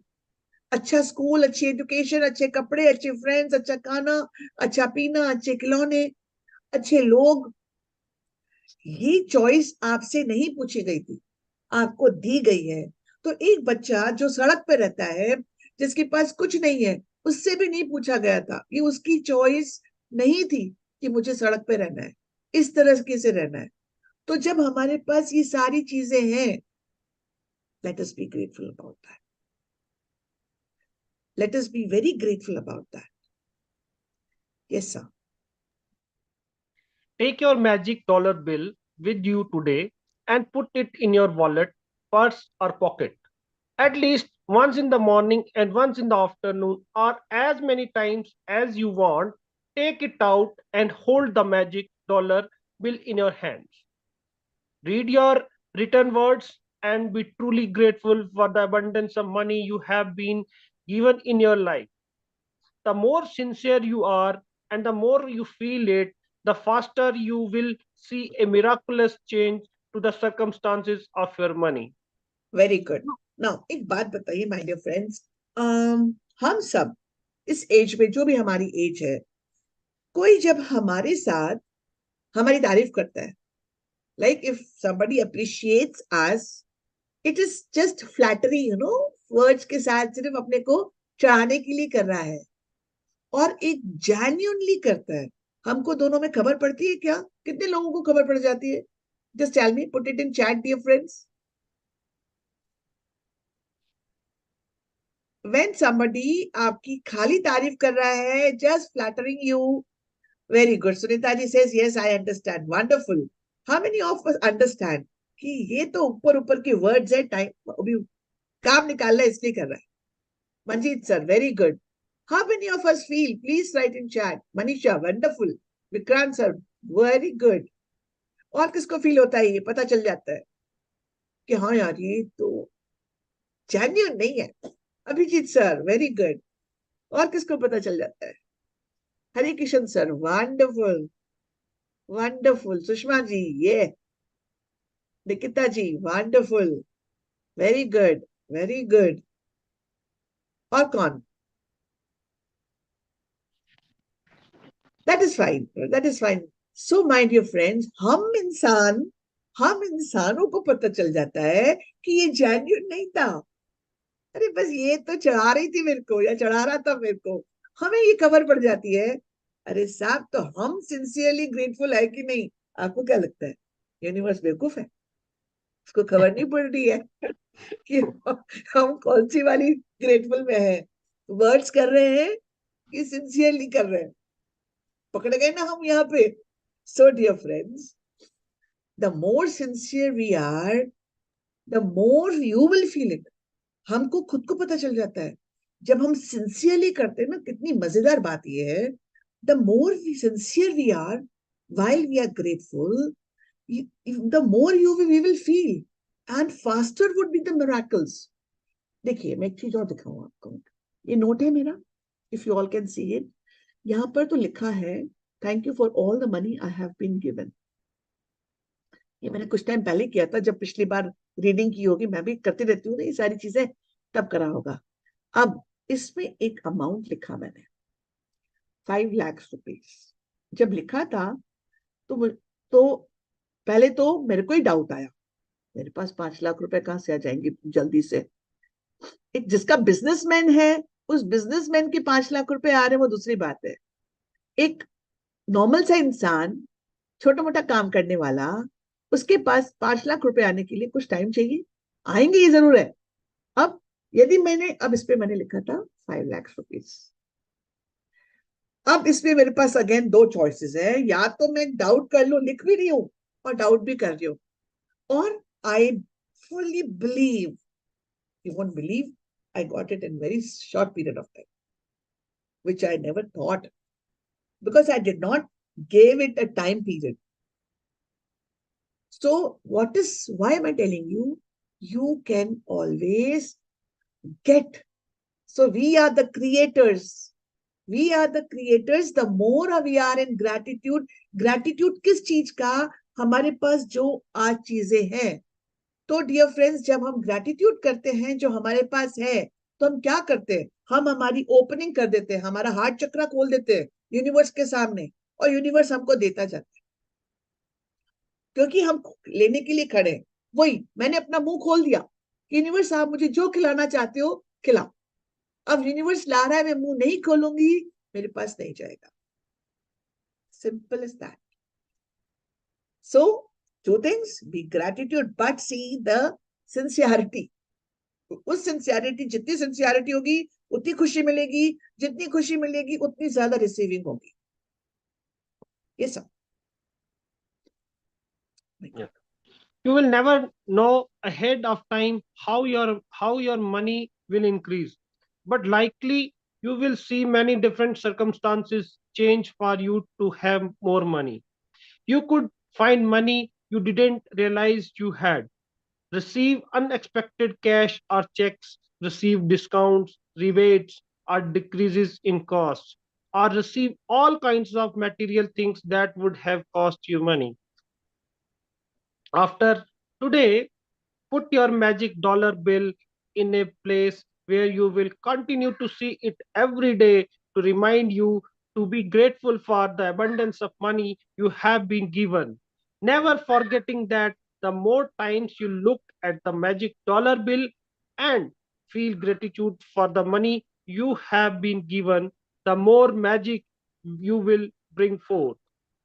अच्छा स्कूल, अच्छी एजुकेशन, अच्छे कपड़े, अच्छे फ्रेंड्स, अच्छा खाना, अच्छा पीना, अच्छे खिलौने, अच्छे लोग। ये चॉइस आपसे नहीं पूछी गई थी, आपको दी गई है। तो एक बच्चा जो सड़क पे रहता है, जिसके पास कुछ नहीं है, उससे भी नहीं पूछा गया था, ये उसकी चॉइस नहीं थी कि मुझे सड़क पे रहना है, इस तरह से रहना है। तो जब हमारे पास ये सारी चीजें हैं, let us be grateful about that, let us be very grateful about that. Yes sir. Take your magic dollar bill with you today and put it in your wallet, purse, or pocket. At least once in the morning and once in the afternoon, or as many times as you want. Take it out and hold the magic dollar bill in your hands. Read your written words and be truly grateful for the abundance of money you have been given in your life. The more sincere you are and the more you feel it, the faster you will see a miraculous change to the circumstances of your money. Very good. Now एक बात बताइए my dear friends, हम सब इस as में, जो भी हमारी एज है, कोई जब हमारे साथ हमारी तारीफ करता है, like if somebody appreciates us, it is just flattery, words के साथ सिर्फ अपने को चढ़ाने के लिए कर रहा है, और एक जेन्युइनली करता है, हमको दोनों में खबर पड़ती है क्या? कितने लोगों को खबर पड़ जाती है? Just tell me, put it in chat dear friends. When somebody आपकी खाली तारीफ कर रहा है, just flattering you, very good, Sunita ji says yes I understand, wonderful. How many of us understand कि ये तो ऊपर ऊपर के वर्ड्स है, टाइम अभी काम निकालना है इसलिए कर रहा है? Manjeet sir, very good. How many of us feel? Please write in chat. Manisha, wonderful. Vikrant sir, very good. और किसको फील होता है, ये पता चल जाता है कि हाँ यार ये तो जेन्युइन नहीं है? Abhijeet sir, very good. और किसको पता चल जाता है? Hare Kishan sir, wonderful, wonderful. Sushma ji, ये Nikita ji, wonderful, very good, very good. और कौन? That is fine. That is fine. So, my dear friends, हम इंसानों को पता चल जाता है कि ये जेन्युइन नहीं था. अरे बस ये तो चढ़ा रही थी मेरे को या चढ़ा रहा था मेरे को. हमें ये खबर पड़ जाती है. अरे साहब, तो हम सिंसियरली ग्रेटफुल है कि नहीं? आपको क्या लगता है? यूनिवर्स बेवकूफ है? उसको खबर नहीं पड़ रही है कि हम कौन सी वाली ग्रेटफुल में है? वर्ड्स कर रहे हैं कि सिंसियरली कर रहे हैं? पकड़ गए ना हम यहाँ पे. So dear friends, the more sincere we are, the more you will feel it. हमको खुद को पता चल जाता है जब हम सिंसियरली करते हैं ना. कितनी मजेदार बात ये है. The more sincere we are while we are grateful, the more we will feel, and faster would be the miracles. देखिए, मैं एक चीज और दिखाऊं आपको. ये नोट है मेरा, if you all can see it. यहाँ पर तो लिखा है, thank you for all the money I have been given. ये मैंने कुछ टाइम पहले किया था, जब पिछली बार रीडिंग की होगी. मैं भी करती रहती हूँ ना ये सारी चीजें, तब करा होगा. अब इसमें एक अमाउंट लिखा मैंने, 5 लाख रुपीज. जब लिखा था तो पहले तो मेरे को ही डाउट आया, मेरे पास 5 लाख रुपए कहाँ से आ जाएंगे जल्दी से. एक जिसका बिजनेसमैन है, उस बिजनेसमैन के 5 लाख रुपए आ रहे हैं वो दूसरी बात है. एक नॉर्मल सा इंसान, छोटा मोटा काम करने वाला, उसके पास 5 लाख रुपए आने के लिए कुछ टाइम चाहिए. आएंगे, ये जरूर है. अब यदि अब इस पे मैंने लिखा था 5 लाख रुपीज. अब इसमें मेरे पास अगेन 2 चॉइसेस है. या तो मैं डाउट कर लूं, लिख भी रही हूं और डाउट भी कर रही हूं, और आई fully believe, you won't believe, I got it in very short period of time, which I never thought, because I did not give it a time period. So why am I telling you? You can always get. So we are the creators. We are the creators. The more we are in gratitude. Gratitude किस चीज का? हमारे पास जो आज चीजें हैं. तो dear friends, जब हम ग्रैटिट्यूड करते हैं जो हमारे पास है, तो हम क्या करते हैं? हम हमारी ओपनिंग कर देते हैं, हमारा हार्ट चक्रा खोल देते हैं यूनिवर्स के सामने, और यूनिवर्स हमको देता जाता है, क्योंकि हम लेने के लिए खड़े हैं. वही मैंने अपना मुंह खोल दिया, यूनिवर्स आप मुझे जो खिलाना चाहते हो खिलाओ. अब यूनिवर्स ला रहा है, मैं मुंह नहीं खोलूंगी, मेरे पास नहीं जाएगा. Simple is that. So 2 things, be gratitude, but see the sincerity. उस सिंसियरिटी, जितनी सिंसियरिटी होगी उतनी खुशी मिलेगी, जितनी खुशी मिलेगी उतनी ज्यादा रिसीविंग होगी. ये सब. Yeah. You will never know ahead of time how your money will increase, but likely you will see many different circumstances change for you to have more money. You could find money you didn't realize you had, receive unexpected cash or checks, receive discounts, rebates, or decreases in costs, or receive all kinds of material things that would have cost you money. After today, put your magic dollar bill in a place where you will continue to see it every day to remind you to be grateful for the abundance of money you have been given. Never forgetting that the more times you look at the magic dollar bill and feel gratitude for the money you have been given, the more magic you will bring forth.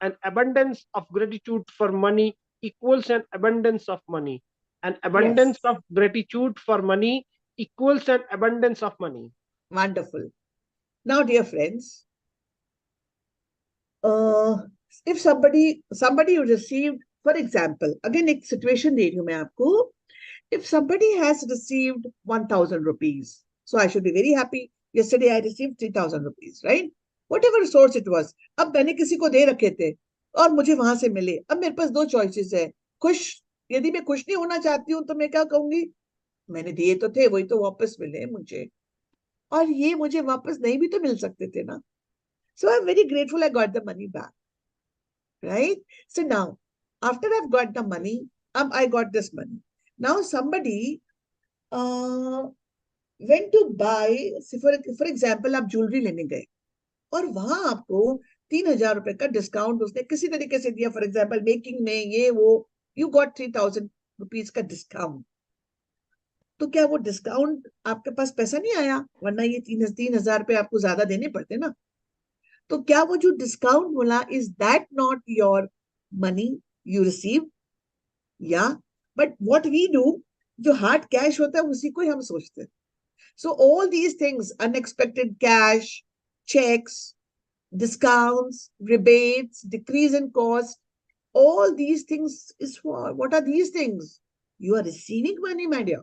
An abundance of gratitude for money equals an abundance of money. An abundance Yes, of gratitude for money equals an abundance of money. wonderful. Now dear friends, if somebody received, for example, again एक situation दे रही हूँ मैं आपको. If somebody has received 1,000 rupees, so I should be very happy. Yesterday I received 3,000 rupees, right? Whatever source it was. अब मैंने किसी को दे रखे थे और मुझे वहां से मिले. अब मेरे पास 2 choices है. खुश, यदि मैं खुश नहीं होना चाहती हूँ तो मैं क्या कहूंगी? मैंने दिए तो थे, वही तो वापस मिले मुझे, और ये मुझे वापस नहीं भी तो मिल सकते थे ना. So I'm very grateful I got the money back, right? So now, after I've got the money, I got this money. Now somebody went to buy, for example, आप ज्वेलरी लेने गए और वहां आपको 3,000 रुपए का डिस्काउंट उसने किसी तरीके से दिया, फॉर एग्जाम्पल मेकिंग में ये वो, यू गॉट 3,000 रुपीज का डिस्काउंट, तो क्या वो डिस्काउंट आपके पास पैसा नहीं आया? वरना ये 3,000 रुपए आपको ज्यादा देने पड़ते ना। तो क्या वो जो डिस्काउंट बोला, is that not your money you receive? या बट व्हाट वी डू, जो हार्ड कैश होता है उसी को ही हम सोचते हैं. So all these things, unexpected cash, checks, discounts, rebates, decrease in cost, all these things is for, what are these things? You are receiving money, my dear.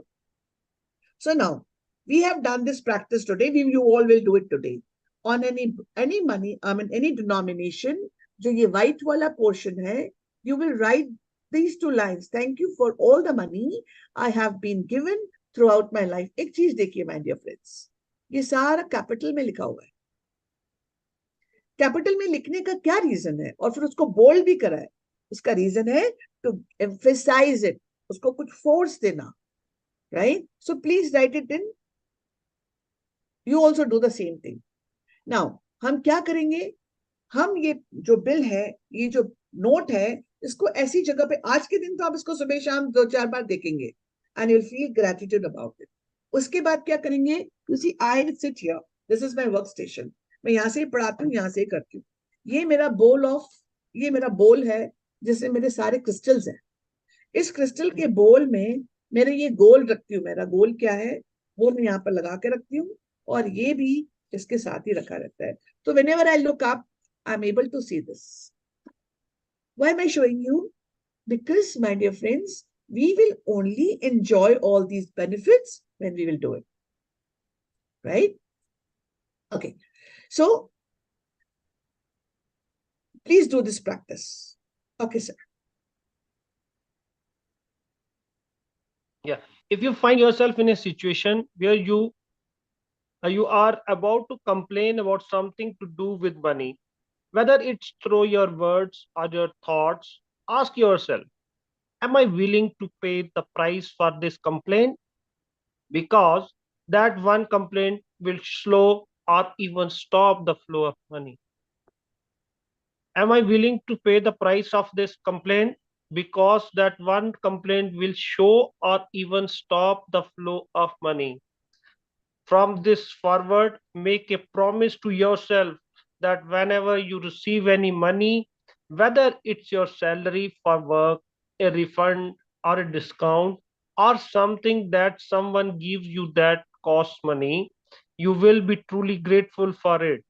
So now we have done this practice today. You all will do it today on any money, I mean any denomination. जो ये white वाला portion है, you will write these two lines. Thank you for all the money I have been given throughout my life. एक चीज देखिए my dear friends, ये सारा capital में लिखा हुआ है. कैपिटल में लिखने का क्या रीजन है, और फिर उसको बोल्ड भी करा है? उसका रीजन है टू एम्फेसाइज इट, उसको कुछ फोर्स देना, right? So please right it in. You also do the same thing. Now हम क्या करेंगे, हम ये जो बिल है, ये जो नोट है, इसको ऐसी जगह पे, आज के दिन तो आप इसको सुबह शाम 2-4 बार देखेंगे and you'll feel gratitude about it. उसके बाद क्या करेंगे? You see, I sit here. This is my workstation. मैं यहाँ से ही पढ़ाती हूँ, यहाँ से ही करती हूँ. ये मेरा बोल है जिसमें मेरे सारे क्रिस्टल्स हैं. इस क्रिस्टल के बोल में मेरे ये गोल रखती हूँ. मेरा गोल क्या है वो मैं यहाँ पर लगा के रखती हूँ, और ये भी इसके साथ ही रखा रहता है. तो whenever I look up, I'm able to see this. Why am I showing you? Because, my dear friends, we will only enjoy all these benefits when we will do it. Right? Okay. So, please do this practice. Okay, sir. Yeah. If you find yourself in a situation where you are about to complain about something to do with money, whether it's through your words or your thoughts, ask yourself, am I willing to pay the price for this complaint? Because that one complaint will slow or even stop the flow of money. Am I willing to pay the price of this complaint? Because that one complaint will show or even stop the flow of money. From this forward, make a promise to yourself that whenever you receive any money, whether it's your salary for work, a refund, or a discount, or something that someone gives you that costs money, you will be truly grateful for it.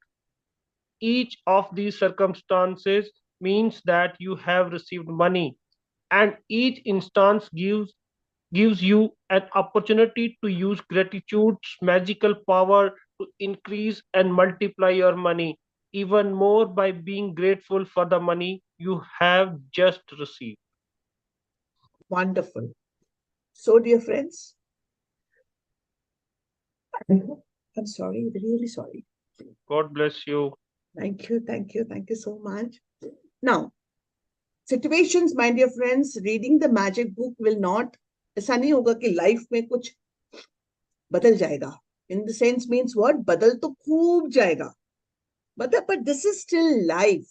Each of these circumstances means that you have received money, and each instance gives you an opportunity to use gratitude's magical power to increase and multiply your money even more by being grateful for the money you have just received. Wonderful. So, dear friends, I'm sorry, really sorry. God bless you. Thank you, thank you, thank you so much. Now, situations, my dear friends, reading the magic book will not, ऐसा नहीं होगा कि life में कुछ बदल जाएगा. In the sense means what? बदल तो खूब जाएगा. But this is still life.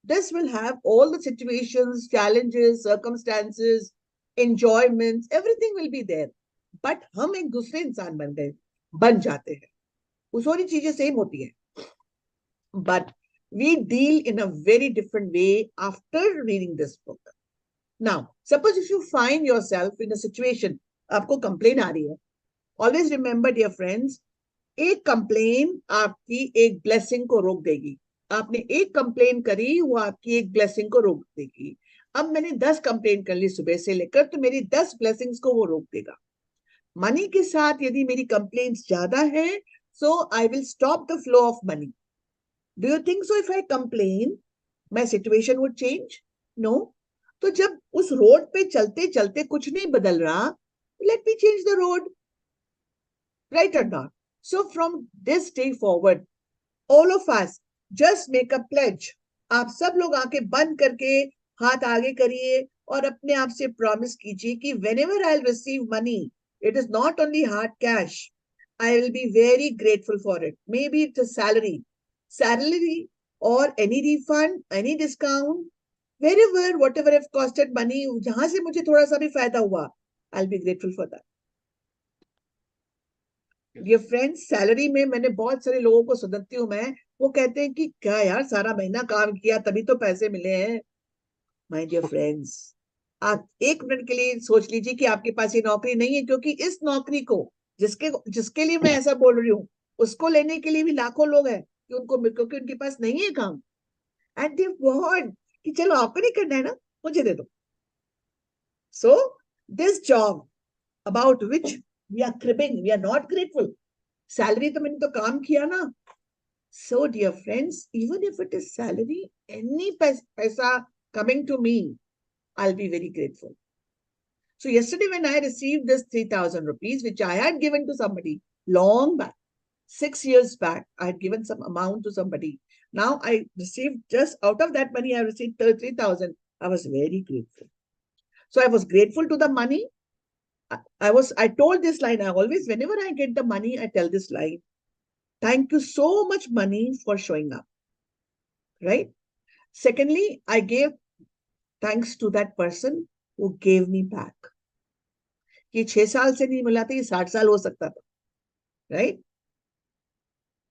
This will have all the situations, challenges, circumstances, enjoyments, everything will be there. But हम एक दूसरे इंसान बन जाते हैं. वो सारी चीजें सेम होती है. But we deal in a very different way after reading this book. Now, suppose if you find yourself in a situation, आपको complain आ रही है. Always remember, dear friends, एक complain आपकी एक blessing को रोक देगी. आपने एक complain करी, वो आपकी एक blessing को रोक देगी. अब मैंने 10 complain कर ली सुबह से लेकर, तो मेरी 10 blessings को वो रोक देगा. Money के साथ यदि मेरी complaints ज्यादा है, so I will stop the flow of money. Do you think so? If I complain, my situation would change? No. तो जब उस रोड पे चलते चलते कुछ नहीं बदल रहा, let me change the road. Right or not? So from this day forward, all of us just make a pledge. आप सब लोग आंखें बंद करके हाथ आगे करिए और अपने आप से प्रॉमिस कीजिए कि whenever I'll receive money, it is not only hard cash. I will be very grateful for it. Maybe it's a salary. Salary or any refund, any discount, wherever, whatever have costed money, जहां से मुझे थोड़ा सा भी फायदा हुआ, I'll be grateful for that. Dear friends, salary में मैंने बहुत सारे लोगों को सुनती हूँ मैं, वो कहते हैं कि क्या यार सारा महीना काम किया तभी तो पैसे मिले हैं. My dear friends, आप एक मिनट के लिए सोच लीजिए कि आपके पास ये नौकरी नहीं है, क्योंकि इस नौकरी को जिसके लिए मैं ऐसा बोल रही हूँ, उसको लेने के लिए भी लाखों लोग हैं कि क्योंकि उनके पास नहीं है काम. एंड दे वांट कि चलो आपको नहीं करना है ना, मुझे दे दो. So this job about which we are cribbing, we are not grateful. Salary तो मैंने तो काम किया ना. So dear friends, even if it is salary, any paisa coming to me, I'll be very grateful. So yesterday when I received this 3,000 rupees, which I had given to somebody long back, 6 years back, I had given some amount to somebody. Now I received, just out of that money, I received 3,000. I was very grateful. So I was grateful to the money. I told this line, I always, whenever I get the money, I tell this line, thank you so much money for showing up. Right? Secondly, I gave thanks to that person who gave me back. कि 6 साल से नहीं मिला था, ये 60 साल हो सकता था. Right?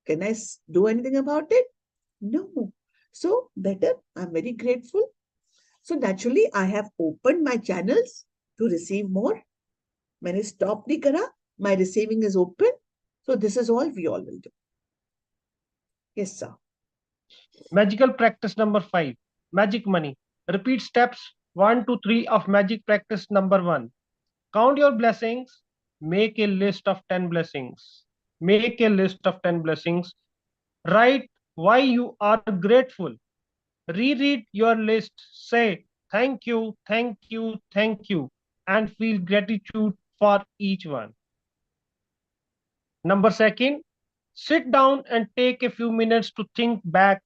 Can I do anything about it? No. So better, I'm very grateful. So naturally, I have opened my channels to receive more. मैंने stop नहीं करा. My receiving is open. So this is all we all will do. Yes, sir. Magical practice number 5. Magic money. Repeat steps 1 to 3 of magic practice number 1. Count your blessings. Make a list of 10 blessings. Make a list of 10 blessings. Write why you are grateful. Reread your list. Say thank you, thank you, thank you, and feel gratitude for each one. Number 2, sit down and take a few minutes to think back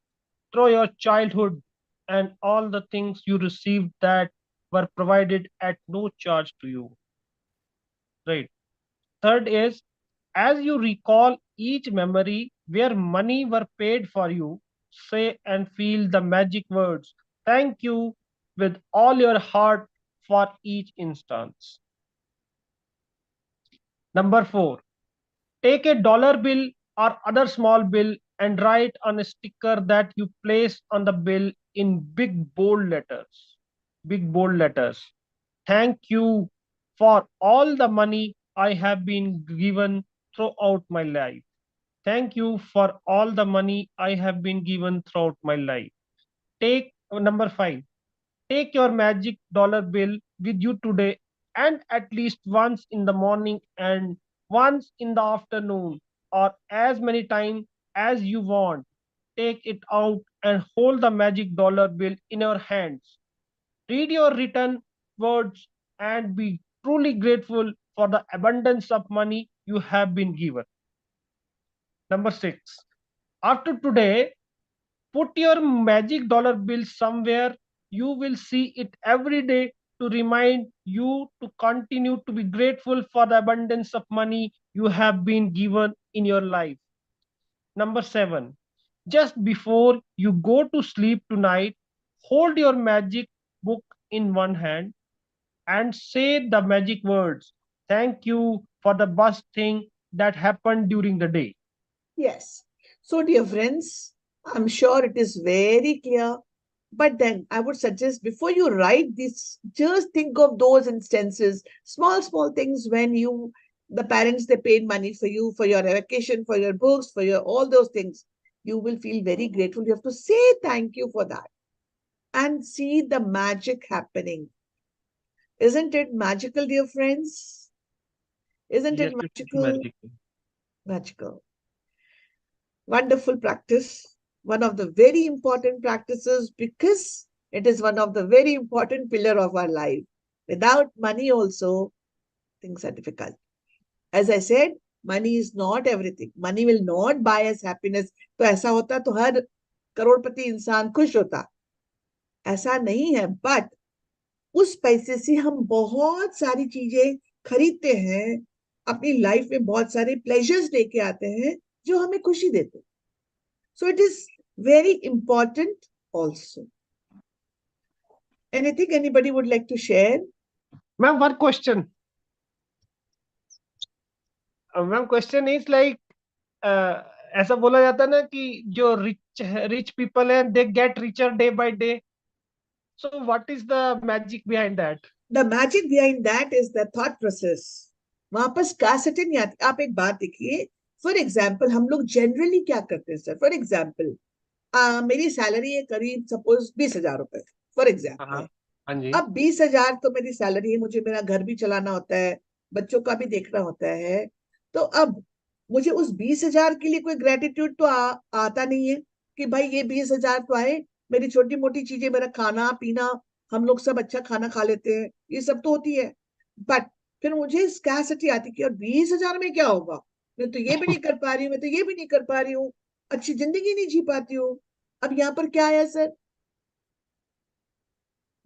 through your childhood and all the things you received that were provided at no charge to you. Right. Third is, as you recall each memory where money were paid for you, say and feel the magic words, thank you, with all your heart for each instance. Number 4, take a dollar bill or other small bill and write on a sticker that you place on the bill in big bold letters. Big bold letters. Thank you for all the money I have been given throughout my life. Thank you for all the money I have been given throughout my life. Take number 5. Take your magic dollar bill with you today and at least once in the morning and once in the afternoon or as many times as you want. Take it out and hold the magic dollar bill in your hands. Read your written words and be truly grateful for the abundance of money you have been given. Number 6. After today, put your magic dollar bill somewhere you will see it every day to remind you to continue to be grateful for the abundance of money you have been given in your life. Number 7. Just before you go to sleep tonight, hold your magic book in one hand and say the magic words. Thank you for the best thing that happened during the day. Yes. So, dear friends, I'm sure it is very clear. But then I would suggest before you write this, just think of those instances, small things when the parents, they paid money for you, for your vacation, for your books, for your all those things. You will feel very grateful. You have to say thank you for that and see the magic happening. Isn't it magical, dear friends? Isn't Yes, it it's magical? magical. Magical. Wonderful practice. One of the very important practices because it is one of the very important pillar of our life. Without money also, things are difficult. As I said, money is not everything. Money will not buy us happiness. तो ऐसा होता तो हर करोड़पति इंसान खुश होता. ऐसा नहीं है. But उस पैसे से हम बहुत सारी चीजें खरीदते हैं, अपनी लाइफ में बहुत सारे प्लेजर्स लेके आते हैं जो हमें खुशी देते हैं. So it is Very important also. Anything anybody would like to share? Ma'am, one question. Ma'am, question is like, ऐसा बोला जाता है ना कि जो रिच पीपल हैं, they get richer day by day. So what is the magic behind that? The magic behind that is the thought process. वहां पर scarcity नहीं आती. आप एक बात देखिए, फॉर एग्जाम्पल हम लोग जनरली क्या करते हैं सर, फॉर एग्जाम्पल मेरी सैलरी है करीब सपोज 20,000 रुपए, फॉर एग्जाम्पल. हाँ जी. अब 20,000 तो मेरी सैलरी है, मुझे मेरा घर भी चलाना होता है, बच्चों का भी देखना होता है. तो अब मुझे उस 20,000 के लिए कोई ग्रेटिट्यूड तो आता नहीं है कि भाई ये 20,000 तो आए, मेरी छोटी मोटी चीजें, मेरा खाना पीना, हम लोग सब अच्छा खाना खा लेते हैं, ये सब तो होती है. बट फिर मुझे स्कैसिटी आती कि और 20,000 में क्या होगा, मैं तो ये भी नहीं कर पा रही हूँ, मैं तो ये भी नहीं कर पा रही हूँ, अच्छी जिंदगी नहीं जी पाती हूँ. अब यहाँ पर क्या आया sir,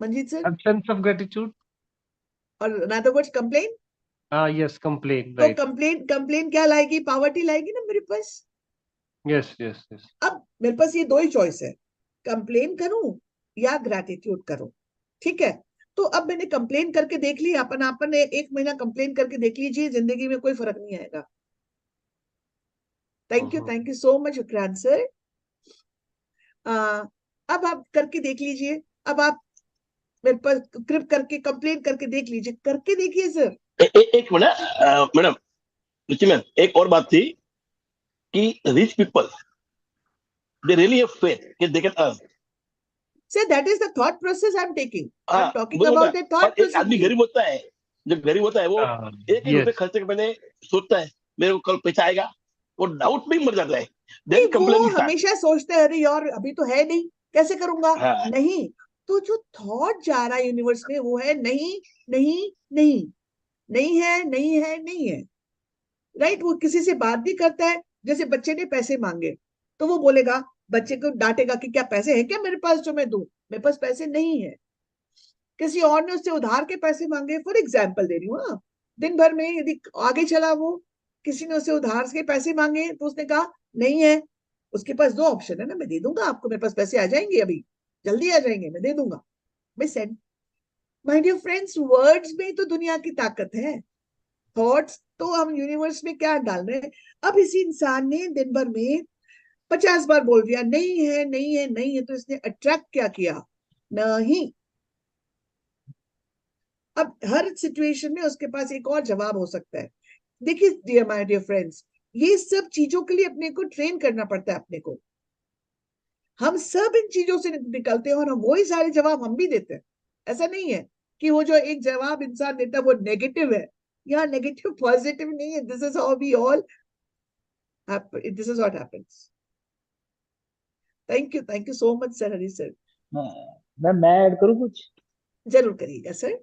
Manjeet sir? Absence of gratitude. और in other words complain. Yes, complain, तो right. कंप्लेन क्या लाएगी, पावर्टी लाएगी ना मेरे पास. Yes, yes, yes. अब मेरे पास ये दो ही चॉइस है, कंप्लेन करूं या ग्रैटिट्यूड करूं. ठीक है, तो अब मैंने कंप्लेन करके देख लिया, अपन ने 1 महीना कंप्लेन करके देख लीजिए, जिंदगी में कोई फर्क नहीं आएगा. Thank you so much Vikrant sir. अब आप करके देख लीजिए, अब आप मेरे पास कृप करके कंप्लेन करके देख लीजिए, करके देखिए सर. एक मिनट मैडम, रुचि मैम, एक और बात थी कि rich people they really have faith कि they can earn. Sir that is the thought process I am taking, I am talking वो अबाउट द थॉट और एक आदमी प्रोसेस. गरीब होता है, जब गरीब होता है वो एक रुपए Yes. खर्च के मैंने सोचता है मेरे को कल पैसा आएगा, वो डाउट में ही मर जाता है. नहीं, देन कंप्लेन वो स्टार्ट. हमेशा सोचते हैं अरे यार अभी तो है नहीं, कैसे करूंगा. हाँ. नहीं, तो जो थॉट जा रहा है यूनिवर्स में वो है नहीं नहीं नहीं, नहीं है नहीं है नहीं है. राइट, वो किसी से बात भी करता है, जैसे बच्चे ने पैसे मांगे तो वो बोलेगा, बच्चे को डांटेगा कि क्या पैसे हैं क्या मेरे पास जो मैं दूं, मेरे पास पैसे नहीं है. किसी और ने उससे उधार के पैसे मांगे, फॉर एग्जाम्पल दे रही हूँ. हाँ, दिन भर में यदि आगे चला वो, किसी ने उससे उधार के पैसे मांगे तो उसने कहा नहीं है. उसके पास दो ऑप्शन है ना, मैं दे दूंगा आपको, मेरे पास पैसे आ जाएंगे, अभी जल्दी आ जाएंगे, मैं दे दूंगा. मैं send. My dear friends, words में तो दुनिया की ताकत है. थॉट्स तो हम यूनिवर्स में क्या डाल रहे हैं. अब इसी इंसान ने दिन भर में 50 बार बोल दिया नहीं है नहीं है नहीं है, तो इसने अट्रैक्ट क्या किया, नहीं. अब हर सिचुएशन में उसके पास एक और जवाब हो सकता है. देखिए डियर माय डियर फ्रेंड्स, ये सब चीजों के लिए अपने को ट्रेन करना पड़ता है अपने को. हम सब इन चीजों से निकलते हैं और हम वही सारे जवाब हम भी देते हैं. ऐसा नहीं है कि वो जो एक जवाब इंसान देता है वो नेगेटिव है. यहाँ नेगेटिव पॉजिटिव नहीं है. This is how we all, this is what happens. Thank you so much sir, Hari sir. मैं ऐड करूँ कुछ? जरूर करिएगा सर.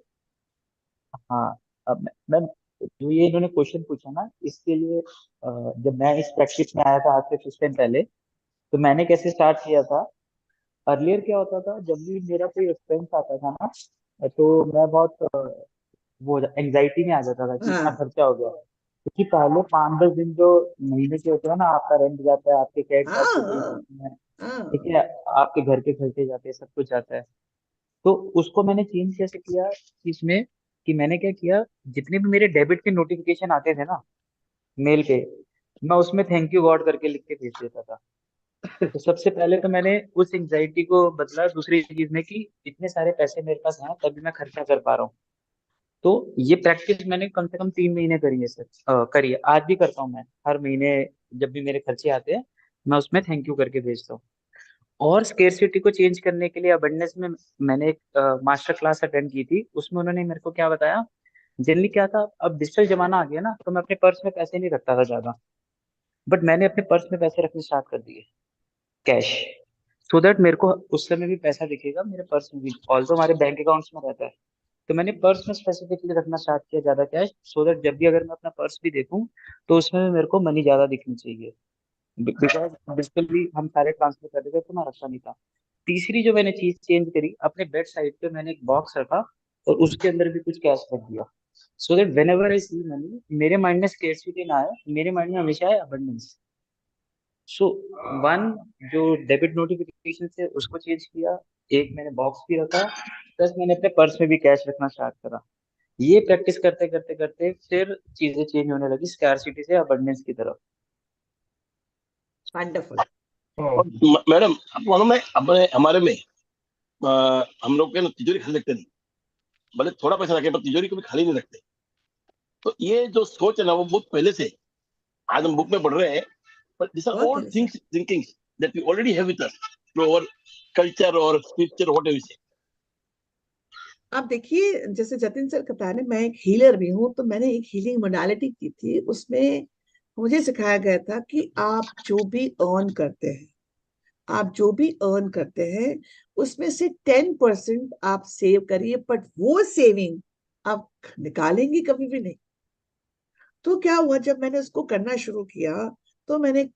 हाँ, अब मैं जो ये इन्होंने क्वेश्चन पूछा ना, इसके लिए जब मैं इस प्रैक्टिस में आया था आज से कुछ टाइम पहले, तो मैंने कैसे स्टार्ट किया था. अर्लियर क्या होता था, जब भी मेरा कोई एक्सपेंस आता था ना, तो मैं बहुत वो एंग्जाइटी में आ जाता था कि इतना हाँ खर्चा हो गया. क्योंकि पहले 5-10 दिन जो महीने के होते हैं ना, आपका रेंट जाता है, आपके हाँ क्रेडिट कार्ड के बिल हाँ जाते हैं, ठीक हाँ. है, आपके घर के खर्चे जाते हैं, सब कुछ जाता है. तो उसको मैंने चेंज कैसे किया इसमें, कि मैंने क्या किया, जितने भी मेरे डेबिट के नोटिफिकेशन आते थे ना मेल पे, मैं उसमें थैंक यू गॉड करके लिख के भेज देता था. तो सबसे पहले तो मैंने उस एंग्जाइटी को बदला दूसरी चीज में, कि इतने सारे पैसे मेरे पास हैं तभी मैं खर्चा कर पा रहा हूँ. तो ये प्रैक्टिस मैंने कम से कम 3 महीने करी है सर, करी है, आज भी करता हूँ मैं. हर महीने जब भी मेरे खर्चे आते हैं, मैं उसमें थैंक यू करके भेजता हूँ. और स्केर्सिटी को चेंज करने के लिए अबंडेंस में मैंने एक मास्टर क्लास अटेंड की थी. उसमें उन्होंने मेरे को क्या बताया, जनरली क्या था, अब डिजिटल जमाना आ गया ना, तो मैं अपने पर्स में पैसे नहीं रखता था ज्यादा, बट मैंने अपने पर्स में पैसे रखने स्टार्ट कर दिए, कैश. सो दैट मेरे को उस समय भी पैसा दिखेगा मेरे पर्स में भी, ऑल्सो हमारे बैंक अकाउंट्स में रहता है. तो मैंने पर्स में स्पेसिफिकली रखना स्टार्ट किया ज्यादा कैश, सो दैट जब भी अगर मैं अपना पर्स भी देखूं, तो उसमें भी मेरे को मनी ज्यादा दिखनी चाहिए. बिकॉज डिजिटली हम सारे ट्रांसफर कर देते, तो मैं रखता नहीं था. तीसरी जो मैंने चीज चेंज करी, अपने बेड साइड पे मैंने एक बॉक्स रखा और उसके अंदर भी कुछ कैश रख दिया, so that whenever I see money, मेरे माइंड में स्केर्सिटी ना आए, मेरे माइंड में हमेशा आए अबंडेंस. सो वन, जो डेबिट नोटिफिकेशन से उसको चेंज किया, एक मैंने बॉक्स भी रखा, प्लस मैंने अपने पर्स में भी कैश रखना स्टार्ट करा। ये प्रैक्टिस करते करते करते फिर चीजें चेंज होने लगी स्कैरसिटी से अबंडेंस की तरफ। वंडरफुल। और मैडम आपको मालूम है अपने हमारे में हम लोग के ना तिजोरी खाली रखते नहीं, भले थोड़ा पैसा रखे पर तिजोरी कभी खाली नहीं रखते। तो ये जो सोच है ना वो बहुत पहले से, आज हम बुक में पढ़ रहे हैं, but these are बहुत all पहले से। things thinkings that we already have with us through our culture or scripture, whatever you say. आप देखिए, जैसे जतिन सर का प्लान है, मैं एक हीलर भी हूँ, तो मैंने एक हीलिंग मोडालिटी की थी। उसमें मुझे सिखाया गया था कि आप जो भी अर्न करते हैं, आप जो भी अर्न करते हैं उसमें से 10% आप सेव करिए, बट वो सेविंग आप निकालेंगे कभी भी नहीं। तो क्या हुआ, जब मैंने उसको करना शुरू किया तो मैंने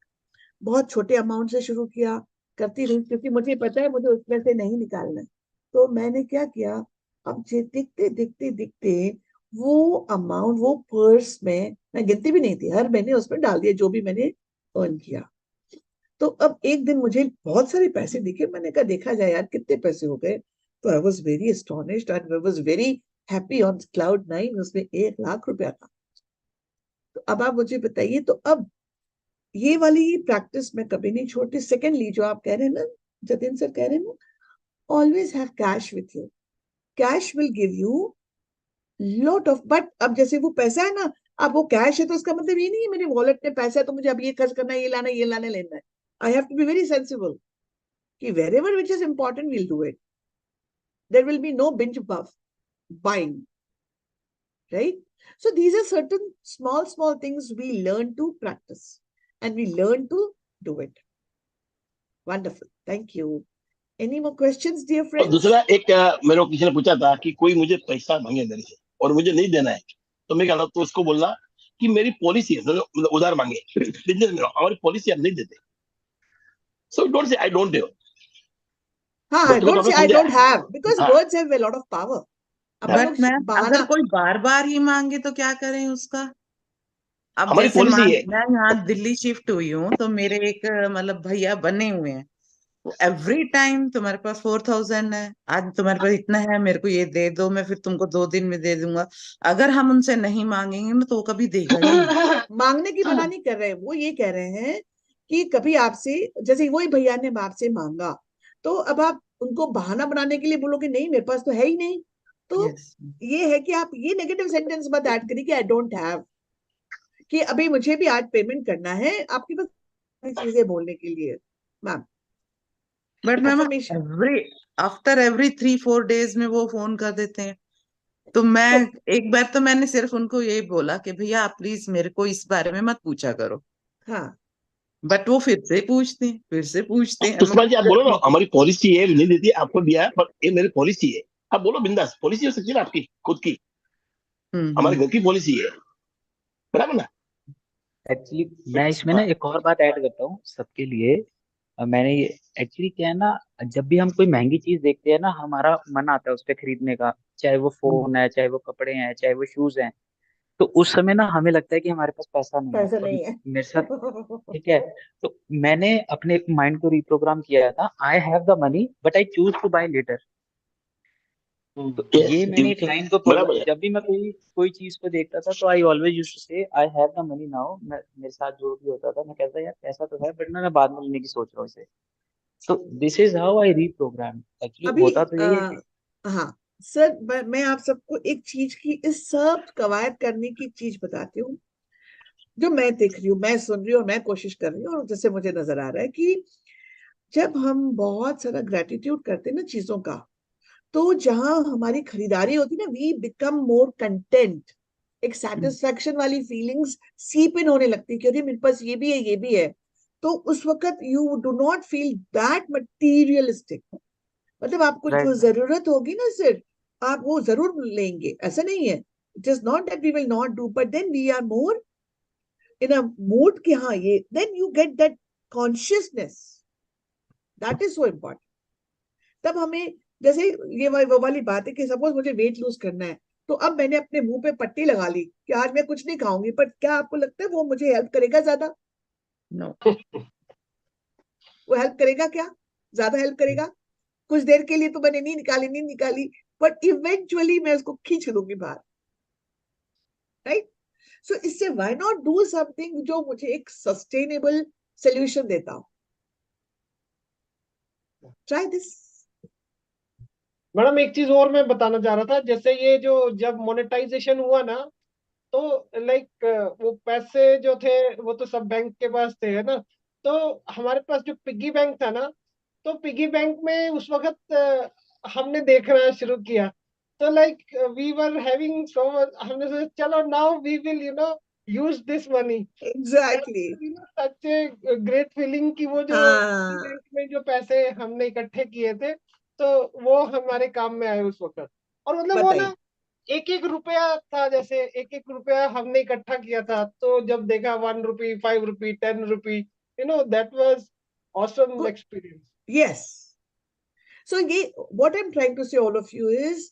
बहुत छोटे अमाउंट से शुरू किया, करती रही, क्योंकि मुझे पता है मुझे उसमें से नहीं निकालना है। तो मैंने क्या किया, अब दिखते दिखते दिखते वो अमाउंट, वो पर्स में मैं गिनती भी नहीं थी, हर महीने उसमें डाल दिया जो भी मैंने अर्न किया। तो अब एक दिन मुझे बहुत सारे पैसे दिखे, मैंने कहा देखा जाए यार कितने पैसे हो गए। तो I was very astonished and I was very happy on cloud 9, उसमें 1 लाख रुपया था। तो अब आप मुझे बताइए, तो अब ये वाली प्रैक्टिस मैं कभी नहीं छोड़ती। सेकेंडली, जो आप कह रहे हैं ना, जतिन सर कह रहे हैं ना, always have cash with you. Cash will give you lot of, but अब जैसे वो पैसा है ना, अब वो कैश है तो उसका मतलब ये नहीं है मेरे वॉलेट में पैसा है तो मुझे अब ये खर्च करना है, ये लाना है, ये लाना लेना है। I have to be very sensible कि wherever which is important we'll do it. There will be no binge buff buying, right? So these are certain small things we learn to practice and we learn to do it. Wonderful. Thank you. Any more questions, dear और friends? दूसरा एक मेरे को किसी ने पूछा था कि कोई मुझे पैसा मांगे मेरे से और मुझे नहीं देना है, तो मैं क्या तो उसको बोलना कि मेरी पॉलिसी है, मतलब उधार मांगे बिजनेस में हमारी पॉलिसी हम नहीं देते। So don't say I don't have. हाँ, बच्चों को तो don't हमने say I समझा। don't have, because हाँ words have a lot of power. अब हम हाँ, लोग बट मैम अगर बहाना, कोई बार बार ही मांगे तो क्या करें उसका? अब हमारी जैसे पॉलिसी मान है। मैं यहाँ दिल्ली शिफ्ट हुई हूँ तो मेरे एक मतलब भैया बने हुए हैं, वो एवरी टाइम तुम्हारे पास 4000 है, आज तुम्हारे पास इतना है, मेरे को ये दे दो, मैं फिर तुमको 2 दिन में दे दूंगा। अगर हम उनसे नहीं मांगेंगे ना तो वो कभी देगा ही नहीं। मांगने की मना नहीं कर रहे हैं, वो ये कह रहे हैं कि कभी आपसे, जैसे वही भैया ने आपसे मांगा, तो अब आप उनको बहाना बनाने के लिए बोलोगे नहीं मेरे पास तो है ही नहीं। तो यस। ये है कि आप ये नेगेटिव सेंटेंस मत ऐड करिए कि आई डोंट हैव, कि अभी मुझे भी आज पेमेंट करना है, आपके पास सारी चीजें बोलने के लिए। Ma'am, but ma'am affirmation. Every after every 3-4 days में वो फोन कर देते हैं। तो मैं तो एक बार तो मैंने सिर्फ उनको यही बोला कि भैया आप प्लीज मेरे को इस बारे में मत पूछा करो। हाँ, बट वो फिर से पूछते हैं, फिर से पूछते हैं। मैं सुषमा जी आप बोलो ना ठीक है। हमारी पॉलिसी है, नहीं देती आपको दिया है पर ये मेरी पॉलिसी है। आप बोलो बिंदास, पॉलिसी हो सकती है ना आपकी खुद की, हमारे हम्म। घर की पॉलिसी है, बराबर ना। एक्चुअली मैं इसमें ना एक और बात ऐड करता हूँ सबके लिए। मैंने ये एक्चुअली क्या है ना, जब भी हम कोई महंगी चीज देखते हैं ना, हमारा मन आता है उस पे खरीदने का, चाहे वो फोन है, चाहे वो कपड़े हैं, चाहे वो शूज हैं। तो उस समय ना हमें लगता है कि हमारे पास पैसा नहीं है, पैसा और नहीं है। मेरे साथ, ठीक है, तो मैंने अपने माइंड को रिप्रोग्राम किया था, I have the money but I choose to buy later. तो यस, ये मैंने एक लाइन को बोला, बराबर है। जब भी मैं कोई कोई चीज को देखता था तो आई ऑलवेज यूज्ड टू से आई हैव द मनी नाउ। मेरे साथ जो भी होता था मैं कहता यार पैसा तो है बट मैं बाद में लेने की सोच रहा हूँ इसे। तो this is how I reprogram. Actually अभी होता तो यही है कि हाँ सर, मैं आप सबको एक चीज की, इस सब कवायद करने की चीज बताती हूँ जो मैं देख रही हूँ, मैं सुन रही हूँ और मैं कोशिश कर रही हूँ, और जैसे मुझे नजर आ रहा है कि जब हम बहुत सारा ग्रेटिट्यूड करते हैं ना चीजों का, तो जहां हमारी खरीदारी होती है ना, वी बिकम मोर कंटेंट। एक सेटिस्फैक्शन वाली फीलिंग्स सीप इन होने लगती है कि अरे मेरे पास ये भी है, ये भी है। तो उस वक्त you do not feel that materialistic. मतलब आपको जो राइट। जरूरत होगी ना सर, आप वो जरूर लेंगे, ऐसा नहीं है। It is not that we will not do, but then we are more in a mood कि हाँ ये, then you get that consciousness, that is so important. तब हमें, जैसे ये वो वाली बात है कि सपोज मुझे वेट लूज करना है, तो अब मैंने अपने मुंह पे पट्टी लगा ली कि आज मैं कुछ नहीं खाऊंगी, पर क्या आपको लगता है वो मुझे हेल्प करेगा ज्यादा? नो। वो हेल्प करेगा क्या? ज्यादा हेल्प करेगा? कुछ देर के लिए तो मैंने नहीं निकाली, बट इवेंचुअली मैं उसको खींच लूंगी बाहर, राइट? सो इससे व्हाई नॉट डू समथिंग जो मुझे एक सस्टेनेबल सोल्यूशन देता हो? Try this. मैडम एक चीज और मैं बताना चाह रहा था, जैसे ये जो जब मोनेटाइजेशन हुआ ना, तो लाइक वो पैसे जो थे वो तो सब बैंक के पास थे, है ना? तो हमारे पास जो पिगी बैंक था ना, तो पिगी बैंक में उस वक्त हमने देखना शुरू किया। तो like we were having so much, हमने सोचा चलो now we will use this money. Exactly. Such a great feeling कि वो जो पिगी हाँ, बैंक में जो पैसे हमने इकट्ठे किए थे, तो वो हमारे काम में आए उस वक्त। और मतलब वो बताइए। ना एक एक रुपया था, जैसे एक एक रुपया हमने इकट्ठा किया था, तो जब देखा 1 rupee, 5 rupee, 10 rupee, that was awesome experience. Yes. So what I'm trying to say all of you is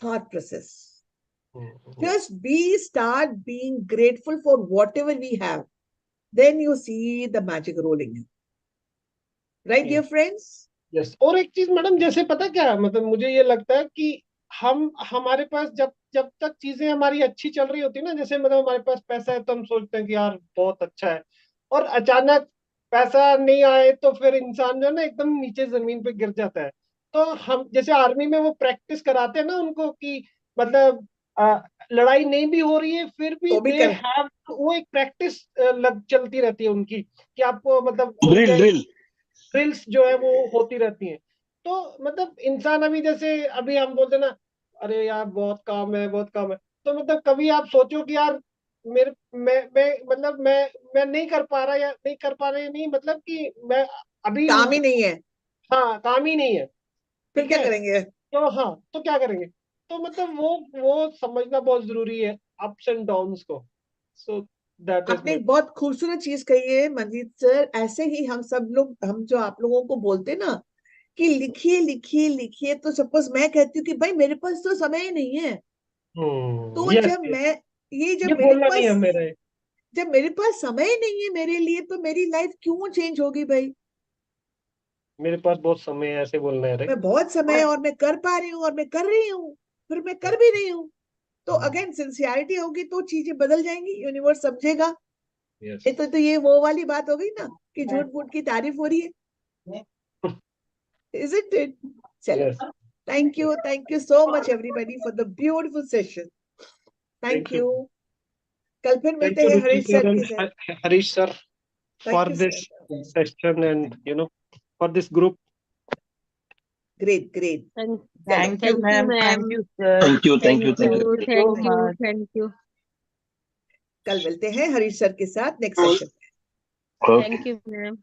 thought process. Just start being grateful for whatever we have. Then you see the magic rolling in. Right, dear friends? Yes, और एक चीज madam, जैसे पता क्या, मतलब मुझे ये लगता है कि हमारे पास जब जब तक चीजें हमारी अच्छी चल रही होती है ना, जैसे मतलब हमारे पास पैसा है तो हम सोचते हैं कि यार बहुत अच्छा है, और अचानक पैसा नहीं आए तो फिर इंसान जो है ना एकदम नीचे जमीन पे गिर जाता है। तो हम जैसे आर्मी में वो प्रैक्टिस कराते हैं ना उनको कि मतलब लड़ाई नहीं भी हो रही है फिर भी तो भी दे कर। हैव, वो एक प्रैक्टिस लग चलती रहती है उनकी, कि आपको मतलब ड्रिल उनके ड्रिल। ड्रिल्स जो है वो होती रहती हैं। तो मतलब इंसान अभी जैसे अभी हम बोलते हैं ना, अरे यार बहुत काम है, बहुत काम है, तो मतलब कभी आप सोचो कि यार मेरे मैं मतलब मैं नहीं कर पा रहा, या नहीं कर पा रहे, नहीं मतलब कि मैं अभी काम ही नहीं है, हाँ काम ही नहीं है, फिर ठीक क्या है, करेंगे? तो हाँ तो क्या करेंगे? तो मतलब वो समझना बहुत जरूरी है, अप्स एंड डाउन्स को। सो दैट इज आपने माय। एक बहुत खूबसूरत चीज कही है मंजीत सर। ऐसे ही हम सब लोग, हम जो आप लोगों को बोलते हैं ना कि लिखिए लिखिए लिखिए, तो सपोज मैं कहती हूँ कि भाई मेरे पास तो समय ही नहीं है, तो यस जब यस, मैं ये बोलना नहीं है मेरा। जब मेरे पास समय ही नहीं है मेरे लिए, तो मेरी लाइफ क्यों चेंज होगी भाई? मेरे पास बहुत समय है, ऐसे बोलना है, मैं बहुत समय राइट। और मैं कर पा रही हूँ और मैं कर रही हूँ, फिर मैं कर भी रही हूँ। तो अगेन सिंसियरिटी होगी तो चीजें बदल जाएंगी, यूनिवर्स समझेगा। यस ये तो ये वो वाली बात हो गई ना कि झूठ मूठ की तारीफ हो रही है, isn't it? चलो, yes, thank you so much everybody for the beautiful session. Thank thank you, you. कल फिर थैंक मिलते यू हैं रुचि हरीश सर सर के साथ। And Harish sir thank for you this sir. Session and for this group. Great great. चलो, thank you Thank you, ma'am, thank ma'am. You sir, thank you thank Thank you thank thank you. you, you so thank you, much. thank you. कल मिलते हैं Harish sir के साथ next session. Okay. Thank you, ma'am.